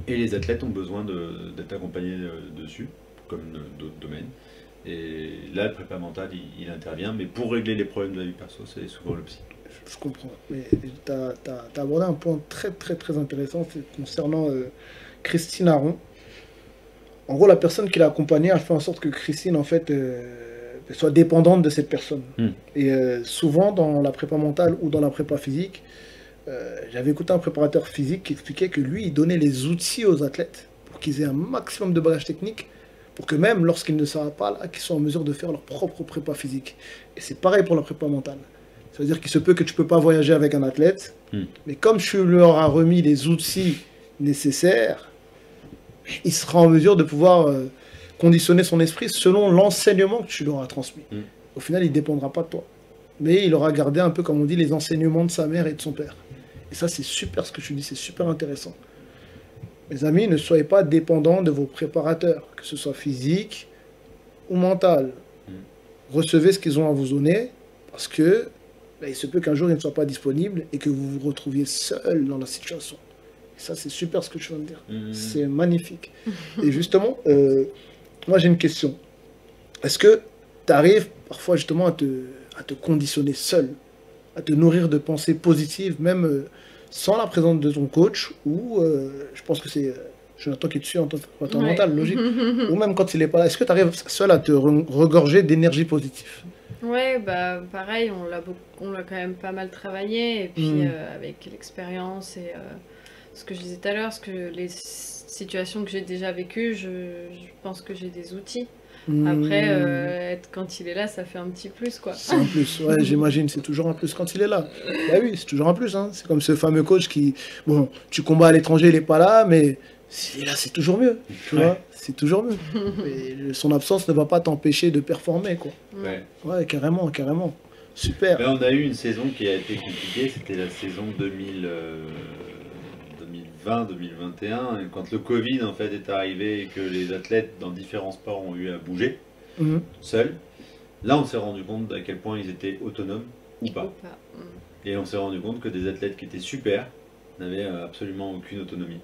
Et les athlètes ont besoin d'être accompagnés dessus, comme d'autres domaines. Et là, le prépa mental, il intervient, mais pour régler les problèmes de la vie perso, c'est souvent le psy. Je comprends. Mais tu as abordé un point très très très intéressant concernant Christine Aron. En gros, la personne qui l'a accompagnée a fait en sorte que Christine, en fait, soit dépendante de cette personne. Et souvent, dans la prépa mentale ou dans la prépa physique, j'avais écouté un préparateur physique qui expliquait que lui, il donnait les outils aux athlètes pour qu'ils aient un maximum de bagages techniques, pour que même lorsqu'ils ne savent pas là, qu'ils soient en mesure de faire leur propre prépa physique. Et c'est pareil pour la prépa mentale. Ça veut dire qu'il se peut que tu ne peux pas voyager avec un athlète, mais comme tu leur as remis les outils nécessaires, il sera en mesure de pouvoir conditionner son esprit selon l'enseignement que tu leur as transmis. Au final, il ne dépendra pas de toi. Mais il aura gardé un peu, comme on dit, les enseignements de sa mère et de son père. Et ça, c'est super ce que tu dis, c'est super intéressant. Mes amis, ne soyez pas dépendants de vos préparateurs, que ce soit physique ou mental. Recevez ce qu'ils ont à vous donner, parce que il se peut qu'un jour, ils ne soient pas disponibles et que vous vous retrouviez seul dans la situation. Et ça, c'est super ce que tu viens de dire. C'est magnifique. Et justement, moi, j'ai une question. Est-ce que tu arrives parfois justement à te conditionner seul, à te nourrir de pensées positives, même sans la présence de ton coach, ou je pense que c'est Jonathan qui est dessus en tant que préparateur mental, logique, ou même quand il n'est pas là, est-ce que tu arrives seul à te regorger d'énergie positive? Ouais, bah pareil, on l'a quand même pas mal travaillé, et puis avec l'expérience et ce que je disais tout à l'heure, les situations que j'ai déjà vécues, je pense que j'ai des outils. Après, quand il est là, ça fait un petit plus, quoi. C'est un plus, ouais, j'imagine, c'est toujours un plus quand il est là. Bah oui, c'est toujours un plus, hein. C'est comme ce fameux coach qui, bon, tu combats à l'étranger, il n'est pas là, mais s'il est là, c'est toujours mieux, tu vois, c'est toujours mieux. Et son absence ne va pas t'empêcher de performer, quoi. Ouais, carrément, carrément. Super. Là, on a eu une saison qui a été compliquée, c'était la saison 2020-2021, quand le Covid en fait est arrivé et que les athlètes dans différents sports ont eu à bouger seuls. Là, on s'est rendu compte à quel point ils étaient autonomes ou pas. Et on s'est rendu compte que des athlètes qui étaient super n'avaient absolument aucune autonomie.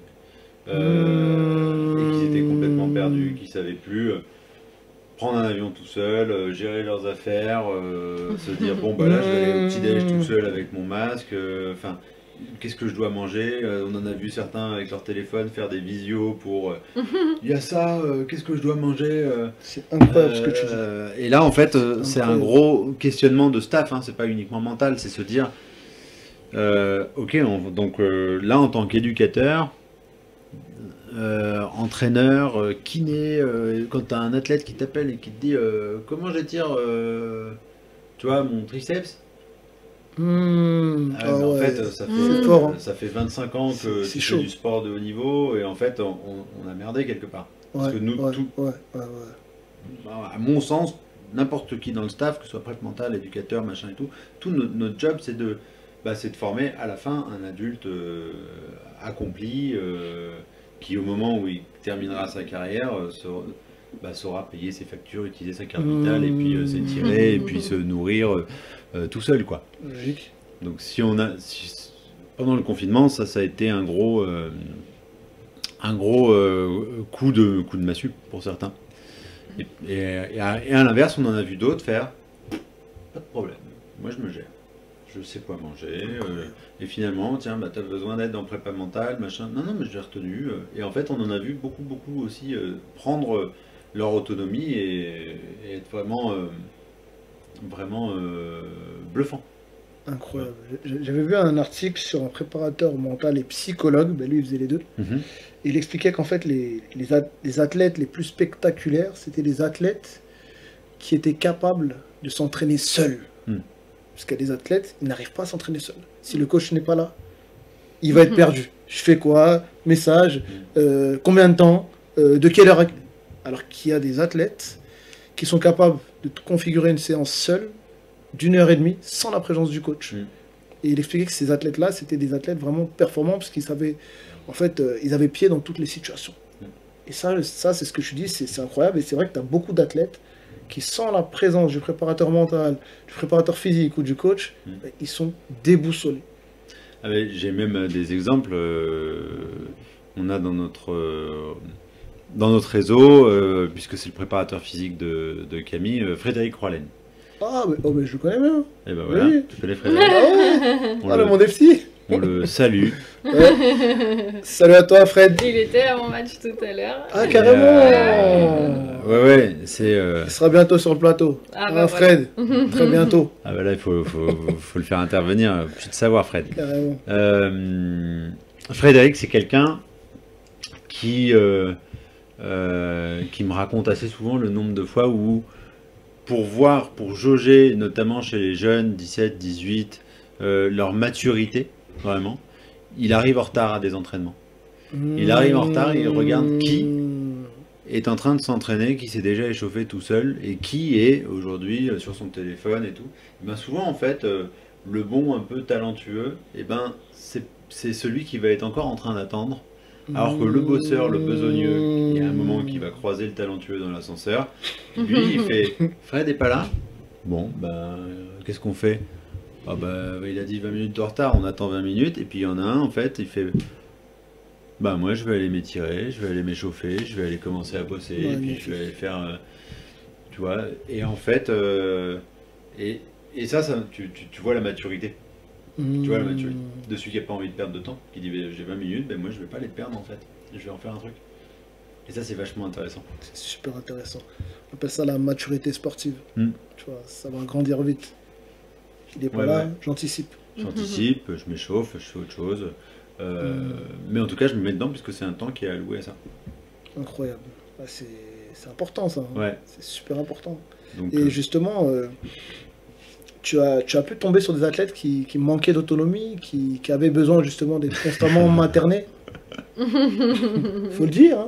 Et qu'ils étaient complètement perdus, qu'ils ne savaient plus prendre un avion tout seul, gérer leurs affaires, se dire bon bah là je vais aller au petit-déj tout seul avec mon masque, enfin qu'est-ce que je dois manger, on en a vu certains avec leur téléphone faire des visios pour il y a ça, qu'est-ce que je dois manger, c'est incroyable ce que tu dis. Et là en fait c'est un gros questionnement de staff, hein, c'est pas uniquement mental, c'est se dire ok, donc là en tant qu'éducateur, entraîneur, kiné, quand tu as un athlète qui t'appelle et qui te dit comment j'étire tu vois mon triceps, en fait ça fait 25 ans que tu fais du sport de haut niveau et en fait on a merdé quelque part, parce que nous à mon sens n'importe qui dans le staff, que ce soit prep mental, éducateur, machin et tout notre job c'est de former à la fin un adulte accompli, qui au moment où il terminera sa carrière saura payer ses factures, utiliser sa carte vitale et puis s'étirer et puis se nourrir tout seul, quoi. Logique. Donc pendant le confinement, ça a été un gros coup de massue pour certains. Et à l'inverse, on en a vu d'autres faire pas de problème, moi je me gère. Je sais quoi manger, et finalement, tiens, t'as besoin d'aide en prépa mentale, machin. Non, mais j'ai retenu. Et en fait, on en a vu beaucoup aussi prendre leur autonomie et être vraiment bluffant. Incroyable. J'avais vu un article sur un préparateur mental et psychologue, lui il faisait les deux. Et il expliquait qu'en fait, les athlètes les plus spectaculaires, c'était les athlètes qui étaient capables de s'entraîner seuls. Parce qu'il y a des athlètes, ils n'arrivent pas à s'entraîner seuls. Si le coach n'est pas là, il va être perdu. Je fais quoi? Message, combien de temps, de quelle heure? Alors qu'il y a des athlètes qui sont capables de configurer une séance seule d'1h30 sans la présence du coach. Et il expliquait que ces athlètes-là, c'était des athlètes vraiment performants parce qu'ils savaient, en fait, ils avaient pied dans toutes les situations. Et ça c'est ce que je dis, c'est incroyable. Et c'est vrai que tu as beaucoup d'athlètes qui, sans la présence du préparateur mental, du préparateur physique ou du coach, ils sont déboussolés. J'ai même des exemples. On a dans notre réseau, puisque c'est le préparateur physique de Camille, Frédéric Roilène. Ah, mais je le connais bien. Et ben voilà, oui. tu connais Frédéric. Le monde est petit. On le salue. Ouais. Salut à toi, Fred. Il était à mon match tout à l'heure. Ah, carrément. Ouais, c'est... Il sera bientôt sur le plateau. Ah, bah, Fred, très bientôt. Ah bah là, il faut le faire intervenir. Puis de savoir, Fred. Carrément. Frédéric, c'est quelqu'un qui me raconte assez souvent le nombre de fois où, pour jauger, notamment chez les jeunes, 17, 18, leur maturité, vraiment, il arrive en retard à des entraînements. Il arrive en retard, il regarde qui est en train de s'entraîner, qui s'est déjà échauffé tout seul, et qui est aujourd'hui sur son téléphone et tout. Et ben souvent, en fait, le bon un peu talentueux, et ben c'est celui qui va être encore en train d'attendre. Alors que le bosseur, le besogneux, il y a un moment qui va croiser le talentueux dans l'ascenseur. Lui, il fait « Fred est pas là ?» Bon, ben, qu'est-ce qu'on fait? Ah bah, il a dit 20 minutes de retard, on attend 20 minutes. Et puis il y en a un, en fait, il fait « Bah moi, je vais aller m'étirer, je vais aller m'échauffer, je vais aller commencer à bosser, et puis je vais aller faire... tu vois ?» Et en fait, et ça tu vois la maturité. Tu vois la maturité de celui qui n'a pas envie de perdre de temps, qui dit j'ai 20 minutes, ben moi je vais pas les perdre en fait, je vais en faire un truc. Et ça c'est vachement intéressant. C'est super intéressant. On appelle ça la maturité sportive. Tu vois, ça va grandir vite. Il n'est pas là, j'anticipe. J'anticipe, je m'échauffe, je fais autre chose. Mais en tout cas je me mets dedans puisque c'est un temps qui est alloué à ça. Incroyable. C'est important ça. Hein. Ouais. C'est super important. Donc, et justement... Tu as pu tomber sur des athlètes qui manquaient d'autonomie, qui avaient besoin justement d'être constamment maternés. Faut le dire,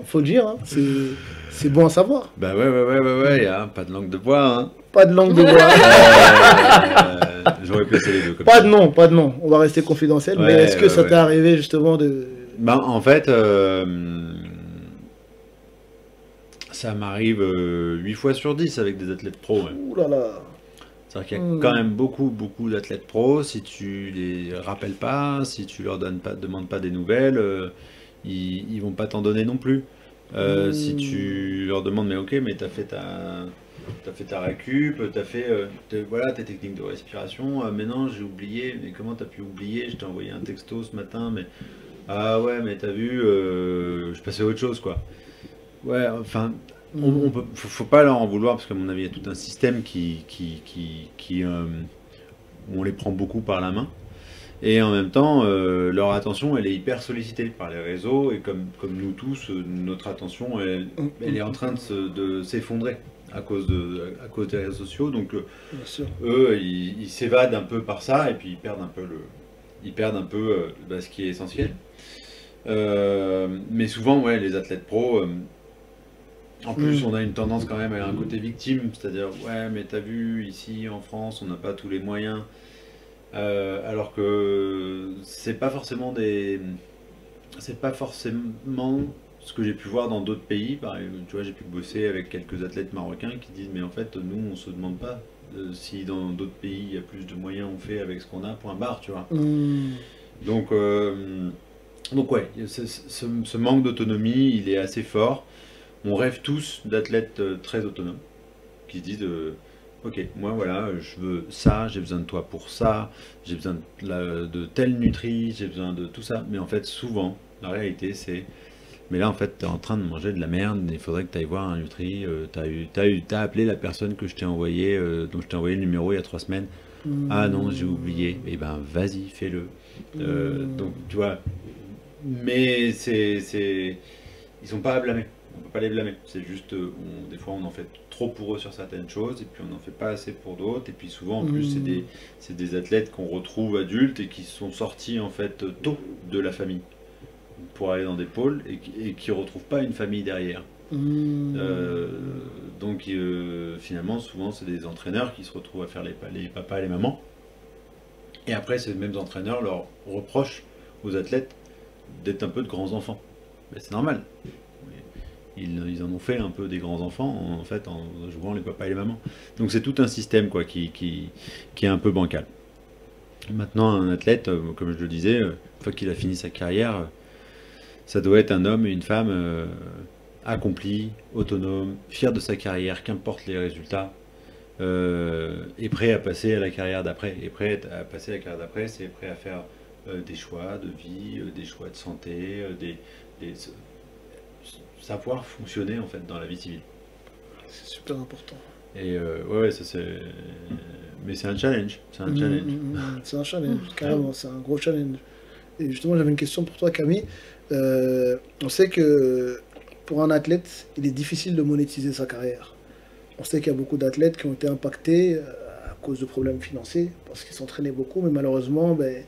hein. C'est bon à savoir. Bah ouais, hein, pas de langue de bois. Hein. Pas de langue de bois. J'aurais placé les deux comme pas de nom. On va rester confidentiel. Mais est-ce que ça t'est arrivé justement de... Bah en fait, ça m'arrive 8 fois sur 10 avec des athlètes pro. Ouais. Ouh là là. C'est-à-dire qu'il y a quand même beaucoup d'athlètes pros. Si tu les rappelles pas, si tu leur demandes pas des nouvelles, ils vont pas t'en donner non plus. Si tu leur demandes, mais ok, mais t'as fait ta récup, t'as fait voilà tes techniques de respiration. Mais non, j'ai oublié. Mais comment t'as pu oublier? Je t'ai envoyé un texto ce matin, mais ah ouais, mais t'as vu, je passais à autre chose quoi. Ouais, enfin. Faut pas leur en vouloir parce qu'à mon avis il y a tout un système où on les prend beaucoup par la main et en même temps leur attention elle est hyper sollicitée par les réseaux et comme nous tous notre attention elle est en train de s'effondrer à cause des réseaux sociaux donc eux ils s'évadent un peu par ça et puis ils perdent un peu ce qui est essentiel mais souvent ouais les athlètes pros en plus, on a une tendance quand même à un côté victime, c'est-à-dire, ouais, mais t'as vu, ici en France, on n'a pas tous les moyens, alors que c'est pas forcément ce que j'ai pu voir dans d'autres pays. Pareil, tu vois, j'ai pu bosser avec quelques athlètes marocains qui disent, mais en fait, nous, on se demande pas si dans d'autres pays il y a plus de moyens, on fait avec ce qu'on a, point barre, tu vois. Donc ouais, ce manque d'autonomie, il est assez fort. On rêve tous d'athlètes très autonomes qui se disent ok, moi voilà, je veux ça, j'ai besoin de toi pour ça, j'ai besoin de tel nutri, j'ai besoin de tout ça. Mais en fait, souvent, la réalité c'est mais là en fait, tu es en train de manger de la merde, il faudrait que tu ailles voir un nutri, t'as appelé la personne que je t'ai envoyé, dont je t'ai envoyé le numéro il y a 3 semaines. Ah non, j'ai oublié. Eh ben vas-y, fais-le. Donc tu vois, mais ils sont pas à blâmer. On peut pas les blâmer, c'est juste, des fois on en fait trop pour eux sur certaines choses et puis on n'en fait pas assez pour d'autres et puis souvent en plus c'est des athlètes qu'on retrouve adultes et qui sont sortis en fait tôt de la famille pour aller dans des pôles et qui retrouvent pas une famille derrière. Donc finalement souvent c'est des entraîneurs qui se retrouvent à faire les papas et les mamans et après ces mêmes entraîneurs leur reprochent aux athlètes d'être un peu de grands enfants. Mais c'est normal. Ils en ont fait un peu des grands enfants en fait en jouant les papas et les mamans. Donc c'est tout un système quoi qui est un peu bancal. Maintenant un athlète, comme je le disais, une fois qu'il a fini sa carrière, ça doit être un homme et une femme accomplis, autonomes, fiers de sa carrière, qu'importe les résultats, et prêt à passer à la carrière d'après. Et prêt à passer à la carrière d'après, c'est prêt à faire des choix de vie, des choix de santé, savoir fonctionner en fait dans la vie civile. C'est super important. Et ouais, ça c'est. Mais c'est un challenge. C'est un challenge. C'est un challenge, carrément, c'est un gros challenge. Et justement, j'avais une question pour toi, Camille. On sait que pour un athlète, il est difficile de monétiser sa carrière. On sait qu'il y a beaucoup d'athlètes qui ont été impactés à cause de problèmes financiers, parce qu'ils s'entraînaient beaucoup, mais malheureusement, ben,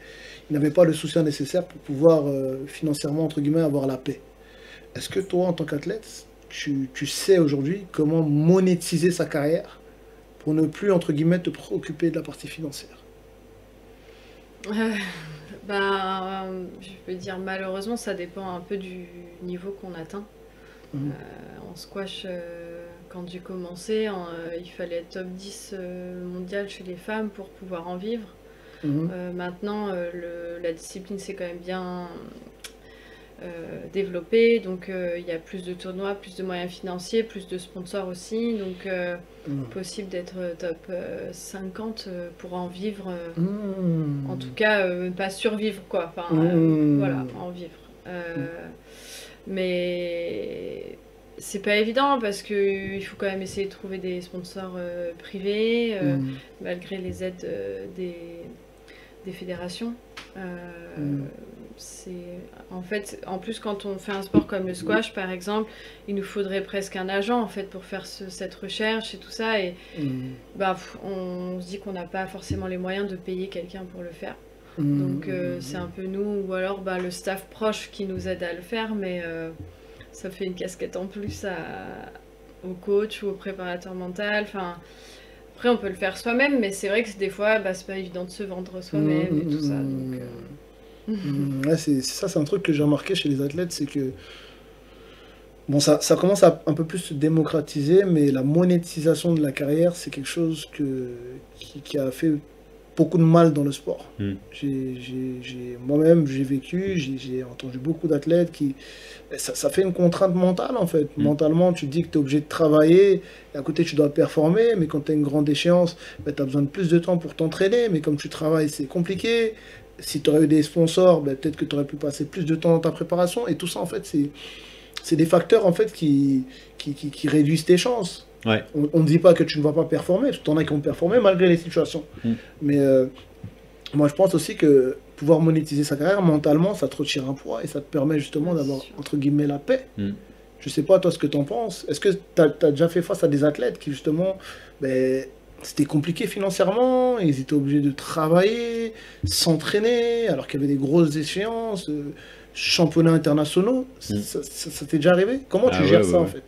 ils n'avaient pas le soutien nécessaire pour pouvoir financièrement, entre guillemets, avoir la paix. Est-ce que toi, en tant qu'athlète, tu sais aujourd'hui comment monétiser sa carrière pour ne plus, entre guillemets, te préoccuper de la partie financière? Euh, je peux dire malheureusement, ça dépend un peu du niveau qu'on atteint. Mhm. En squash, quand j'ai commencé, il fallait être top 10 mondial chez les femmes pour pouvoir en vivre. Mhm. Maintenant, la discipline s'est quand même bien développée, donc il y a plus de tournois, plus de moyens financiers, plus de sponsors aussi, donc Mhm. possible d'être top 50 pour en vivre, en tout Mhm. cas pas survivre quoi, enfin voilà, Mhm. en vivre. Mais c'est pas évident parce que il faut quand même essayer de trouver des sponsors privés Mhm. malgré les aides des fédérations. Mhm. C'est en fait, en plus quand on fait un sport comme le squash par exemple, il nous faudrait presque un agent en fait pour faire cette recherche et tout ça et Mhm. on se dit qu'on n'a pas forcément les moyens de payer quelqu'un pour le faire. Donc c'est un Mhm. peu nous ou alors le staff proche qui nous aide à le faire, mais ça fait une casquette en plus au coach ou au préparateur mental. Enfin, après on peut le faire soi-même, mais c'est vrai que des fois c'est pas évident de se vendre soi-même et tout ça. Donc, Ouais, ça, c'est un truc que j'ai remarqué chez les athlètes, c'est que bon, ça commence à un peu plus se démocratiser, mais la monétisation de la carrière, c'est quelque chose qui a fait beaucoup de mal dans le sport. Mm. Moi-même, j'ai vécu, j'ai entendu beaucoup d'athlètes qui... Ça fait une contrainte mentale, en fait. Mm. Mentalement, tu te dis que tu es obligé de travailler, et à côté, tu dois performer, mais quand tu as une grande échéance, tu as besoin de plus de temps pour t'entraîner, mais comme tu travailles, c'est compliqué. Si tu aurais eu des sponsors, peut-être que tu aurais pu passer plus de temps dans ta préparation, et tout ça, en fait, c'est des facteurs, en fait, qui réduisent tes chances. Ouais. On ne dit pas que tu ne vas pas performer, parce que tu en as qui ont performé malgré les situations. Mm. Mais moi, je pense aussi que pouvoir monétiser sa carrière, mentalement, ça te retire un poids et ça te permet justement Ouais, c'est d'avoir, sûr. entre guillemets, la paix. Mm. Je sais pas, toi, ce que tu en penses. Est-ce que tu as déjà fait face à des athlètes qui, justement, c'était compliqué financièrement, ils étaient obligés de travailler, s'entraîner, alors qu'il y avait des grosses échéances, championnats internationaux. Mm. Ça t'est déjà arrivé? Comment tu Ah gères ouais, ça, ouais, en ouais. fait?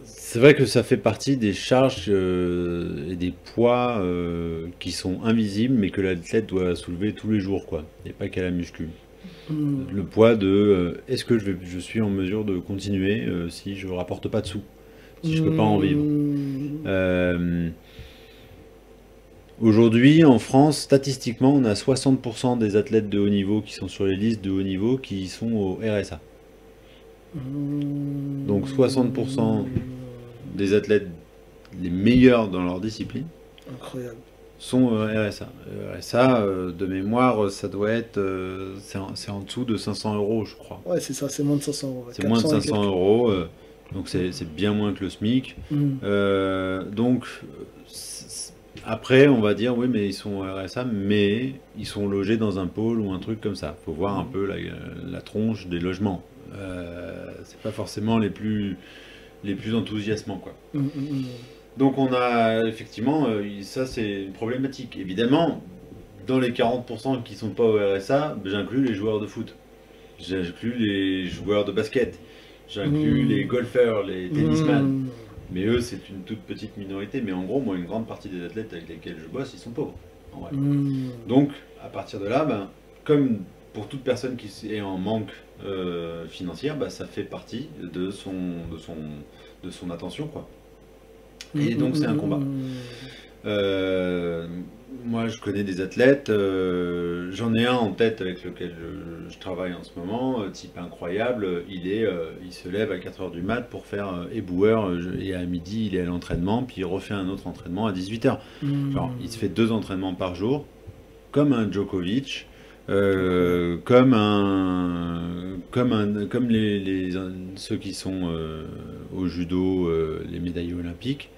C'est vrai que ça fait partie des charges et des poids qui sont invisibles, mais que l'athlète doit soulever tous les jours, quoi. Et pas qu'à la muscu. Hmm. Le poids de est-ce que je suis en mesure de continuer si je rapporte pas de sous, si je peux pas en vivre. Euh, Aujourd'hui, en France, statistiquement, on a 60% des athlètes de haut niveau qui sont sur les listes de haut niveau qui sont au RSA. Donc 60% des athlètes les meilleurs dans leur discipline Incroyable. sont RSA. RSA, de mémoire, ça doit être... c'est en dessous de 500 euros, je crois. Ouais, c'est ça, c'est moins de 500 euros. C'est moins de 400 et 500 quelques. euros, donc c'est bien moins que le SMIC. Hmm. Donc, après, on va dire, oui, mais ils sont RSA, mais ils sont logés dans un pôle ou un truc comme ça. Faut voir un peu la tronche des logements. C'est pas forcément les plus enthousiasmants, quoi. Donc on a effectivement, ça c'est une problématique. Évidemment, dans les 40% qui sont pas au RSA, j'inclus les joueurs de foot, j'inclus les joueurs de basket, j'inclus les golfeurs, les tennisman. Mais eux, c'est une toute petite minorité. Mais en gros, moi, une grande partie des athlètes avec lesquels je bosse, ils sont pauvres. En vrai. Donc, à partir de là, comme pour toute personne qui est en manque financière, ça fait partie de son attention, quoi. Et donc c'est un combat. Moi moi, je connais des athlètes, j'en ai un en tête avec lequel je travaille en ce moment, type incroyable, il se lève à 4 heures du mat pour faire éboueur, et à midi, il est à l'entraînement, puis il refait un autre entraînement à 18 heures. Genre, il se fait 2 entraînements par jour, comme un Djokovic, comme ceux qui sont au judo, les médaillés olympiques.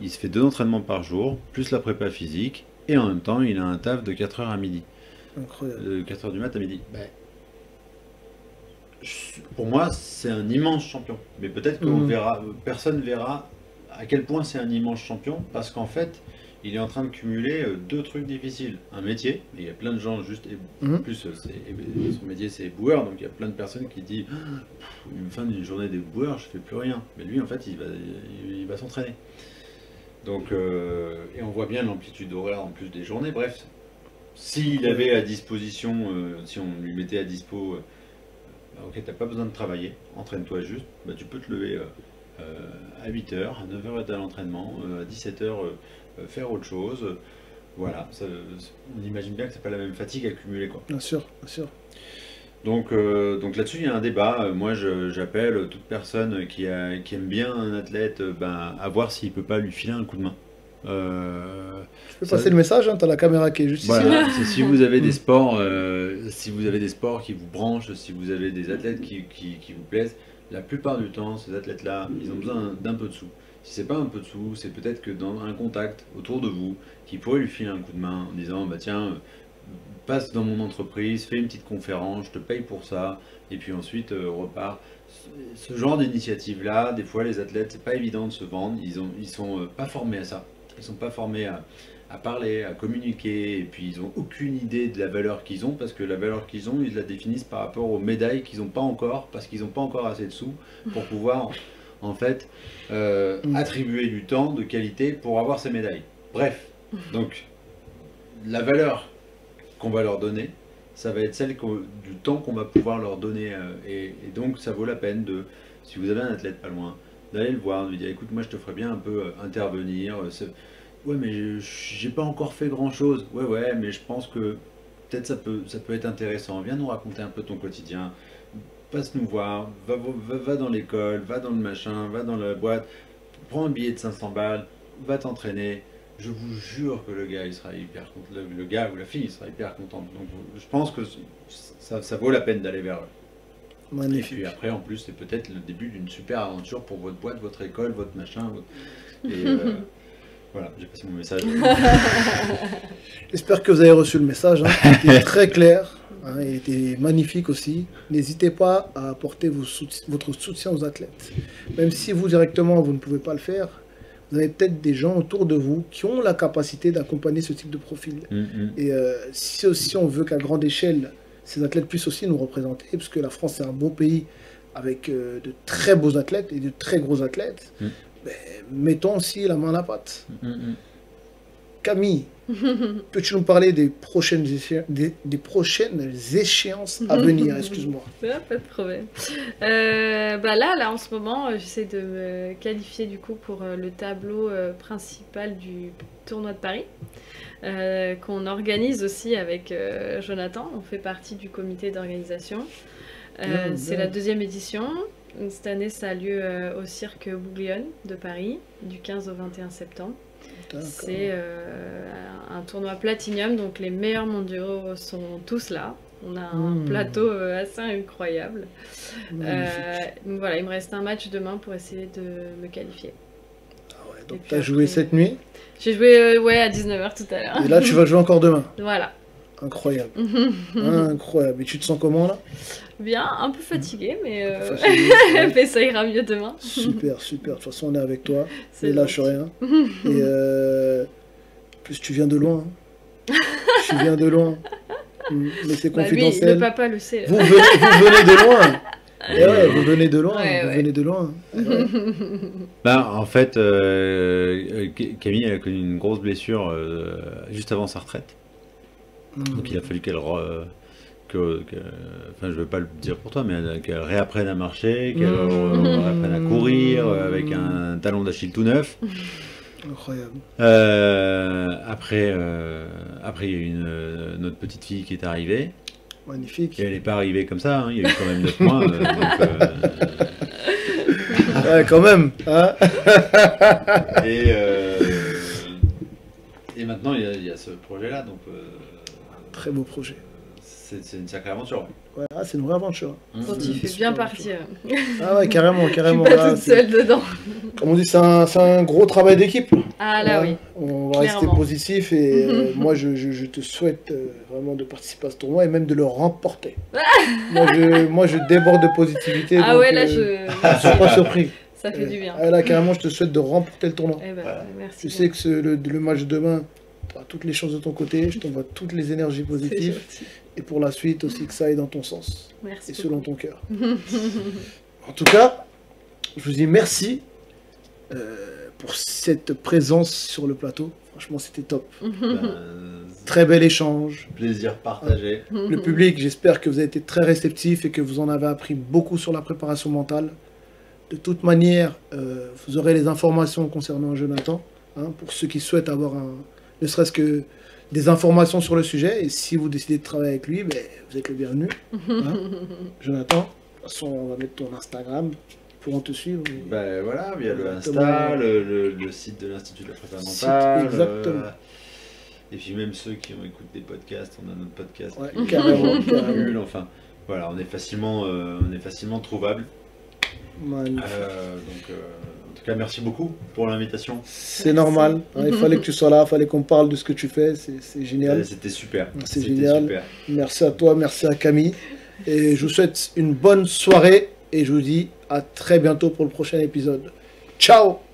Il se fait 2 entraînements par jour, plus la prépa physique, et en même temps, il a un taf de 4 heures à midi. Incroyable. De 4 heures du mat à midi. Pour moi, c'est un immense champion. Mais peut-être que personne verra à quel point c'est un immense champion, parce qu'en fait, il est en train de cumuler 2 trucs difficiles. Un métier, et il y a plein de gens juste... En plus, son métier, c'est éboueur, donc il y a plein de personnes qui disent une fin d'une journée d'éboueur, je fais plus rien. Mais lui, en fait, il va s'entraîner. Donc, et on voit bien l'amplitude horaire en plus des journées. Bref, s'il avait à disposition, si on lui mettait à dispo, ok, t'as pas besoin de travailler, entraîne-toi juste, tu peux te lever à 8h, à 9h être à l'entraînement, à 17h faire autre chose. Voilà, on imagine bien que c'est pas la même fatigue accumulée, quoi. Bien sûr, bien sûr. Donc là-dessus, il y a un débat. Moi, j'appelle toute personne qui aime bien un athlète à voir s'il peut pas lui filer un coup de main. Je peux passer le message, hein, tu as la caméra qui est juste voilà, ici. si vous avez des sports, qui vous branchent, si vous avez des athlètes qui vous plaisent, la plupart du temps, ces athlètes-là, ils ont besoin d'un peu de sous. Si c'est pas un peu de sous, c'est peut-être que dans un contact autour de vous qui pourrait lui filer un coup de main en disant tiens, passe dans mon entreprise, fais une petite conférence, je te paye pour ça, et puis ensuite repars. Ce genre d'initiative-là, des fois les athlètes, c'est pas évident de se vendre, ils sont pas formés à ça, ils sont pas formés à parler, à communiquer, et puis ils ont aucune idée de la valeur qu'ils ont, parce que la valeur qu'ils ont, ils la définissent par rapport aux médailles qu'ils n'ont pas encore, parce qu'ils n'ont pas encore assez de sous pour pouvoir en fait attribuer du temps de qualité pour avoir ces médailles. Bref, donc la valeur qu'on va leur donner, ça va être celle du temps qu'on va pouvoir leur donner, et donc ça vaut la peine si vous avez un athlète pas loin, d'aller le voir, de lui dire écoute, moi je te ferais bien un peu intervenir, ouais mais j'ai pas encore fait grand chose, ouais mais je pense que peut-être ça peut être intéressant, viens nous raconter un peu ton quotidien, passe nous voir, va dans l'école, va dans le machin, va dans la boîte, prends un billet de 500 balles, va t'entraîner. Je vous jure que le gars, il sera hyper content, le gars ou la fille, il sera hyper content. Donc je pense que ça vaut la peine d'aller vers eux. Magnifique. Et puis après, en plus, c'est peut-être le début d'une super aventure pour votre boîte, votre école, votre machin. Et voilà, j'ai passé mon message. J'espère que vous avez reçu le message. Hein. Il était très clair. Hein, il était magnifique aussi. N'hésitez pas à apporter votre soutien aux athlètes. Même si vous, directement, vous ne pouvez pas le faire, vous avez peut-être des gens autour de vous qui ont la capacité d'accompagner ce type de profil. Et si aussi on veut qu'à grande échelle, ces athlètes puissent aussi nous représenter, parce que la France est un beau pays avec de très beaux athlètes et de très gros athlètes, mettons aussi la main à la pâte. Camille, peux-tu nous parler des prochaines échéances à venir? Excuse-moi. Ouais, pas de problème. Là, en ce moment, j'essaie de me qualifier du coup pour le tableau principal du tournoi de Paris, qu'on organise aussi avec Jonathan. On fait partie du comité d'organisation. C'est la 2e édition. Cette année, ça a lieu au cirque Bouglione de Paris, du 15 au 21 septembre. C'est un tournoi Platinum, donc les meilleurs mondiaux sont tous là. On a un plateau assez incroyable. Voilà, il me reste un match demain pour essayer de me qualifier. Ah ouais, donc tu as joué cette nuit? J'ai joué à 19h tout à l'heure. Et là, tu vas jouer encore demain? Voilà. Incroyable. Incroyable. Et tu te sens comment là? Bien, un peu fatigué, mais, mais ça ira mieux demain. Super, super. De toute façon, on est avec toi. Ne lâche rien. Et plus tu viens de loin. Tu viens de loin. Mais c'est confidentiel. Lui, le papa le sait. Vous venez de loin. Et ouais, vous venez de loin. Vous venez de loin. En fait, Camille a connu une grosse blessure juste avant sa retraite. Donc il a fallu qu'elle je ne vais pas le dire pour toi, mais qu'elle réapprenne à marcher, qu'elle réapprenne à courir avec un talon d'Achille tout neuf. Incroyable. Après, il y a eu notre petite fille qui est arrivée. Magnifique. Et elle n'est pas arrivée comme ça, hein. Il y a eu quand même 9 mois. Ouais, quand même. Hein. Et maintenant, il y a ce projet-là. Donc, très beau projet. C'est une sacrée aventure. Ouais, c'est une vraie aventure. Quand il fait bien partir. Ah ouais, carrément. Je suis pas toute seule dedans. Comme on dit, c'est un gros travail d'équipe. Ah là, oui. On va rester positif et moi, je te souhaite vraiment de participer à ce tournoi et même de le remporter. moi, je déborde de positivité. Ah donc, ouais, là, je suis pas surpris. Ça fait du bien. Là, carrément, je te souhaite de remporter le tournoi. Eh ben, merci. Tu sais que le match de demain, tu as toutes les chances de ton côté. Je t'envoie toutes les énergies positives. Et pour la suite aussi, que ça aille dans ton sens. Merci et selon ton cœur. En tout cas, je vous dis merci pour cette présence sur le plateau. Franchement, c'était top. Très bel échange. Plaisir partagé. Le public, j'espère que vous avez été très réceptif et que vous en avez appris beaucoup sur la préparation mentale. De toute manière, vous aurez les informations concernant Jonathan, hein, pour ceux qui souhaitent avoir ne serait-ce que des informations sur le sujet. Et si vous décidez de travailler avec lui, vous êtes le bienvenu. Hein. Jonathan, de toute façon, on va mettre ton Instagram. Ils pourront te suivre. Voilà, via le Insta, le site de l'Institut de la préparation mentale. Exactement. Et puis même ceux qui ont écouté des podcasts, on a notre podcast. Ouais, carrément. Enfin, voilà, on est facilement trouvable. En tout cas, merci beaucoup pour l'invitation. C'est normal, hein, il fallait que tu sois là, il fallait qu'on parle de ce que tu fais, c'est génial. C'était super. C'est génial. Super. Merci à toi, merci à Camille. Et je vous souhaite une bonne soirée et je vous dis à très bientôt pour le prochain épisode. Ciao!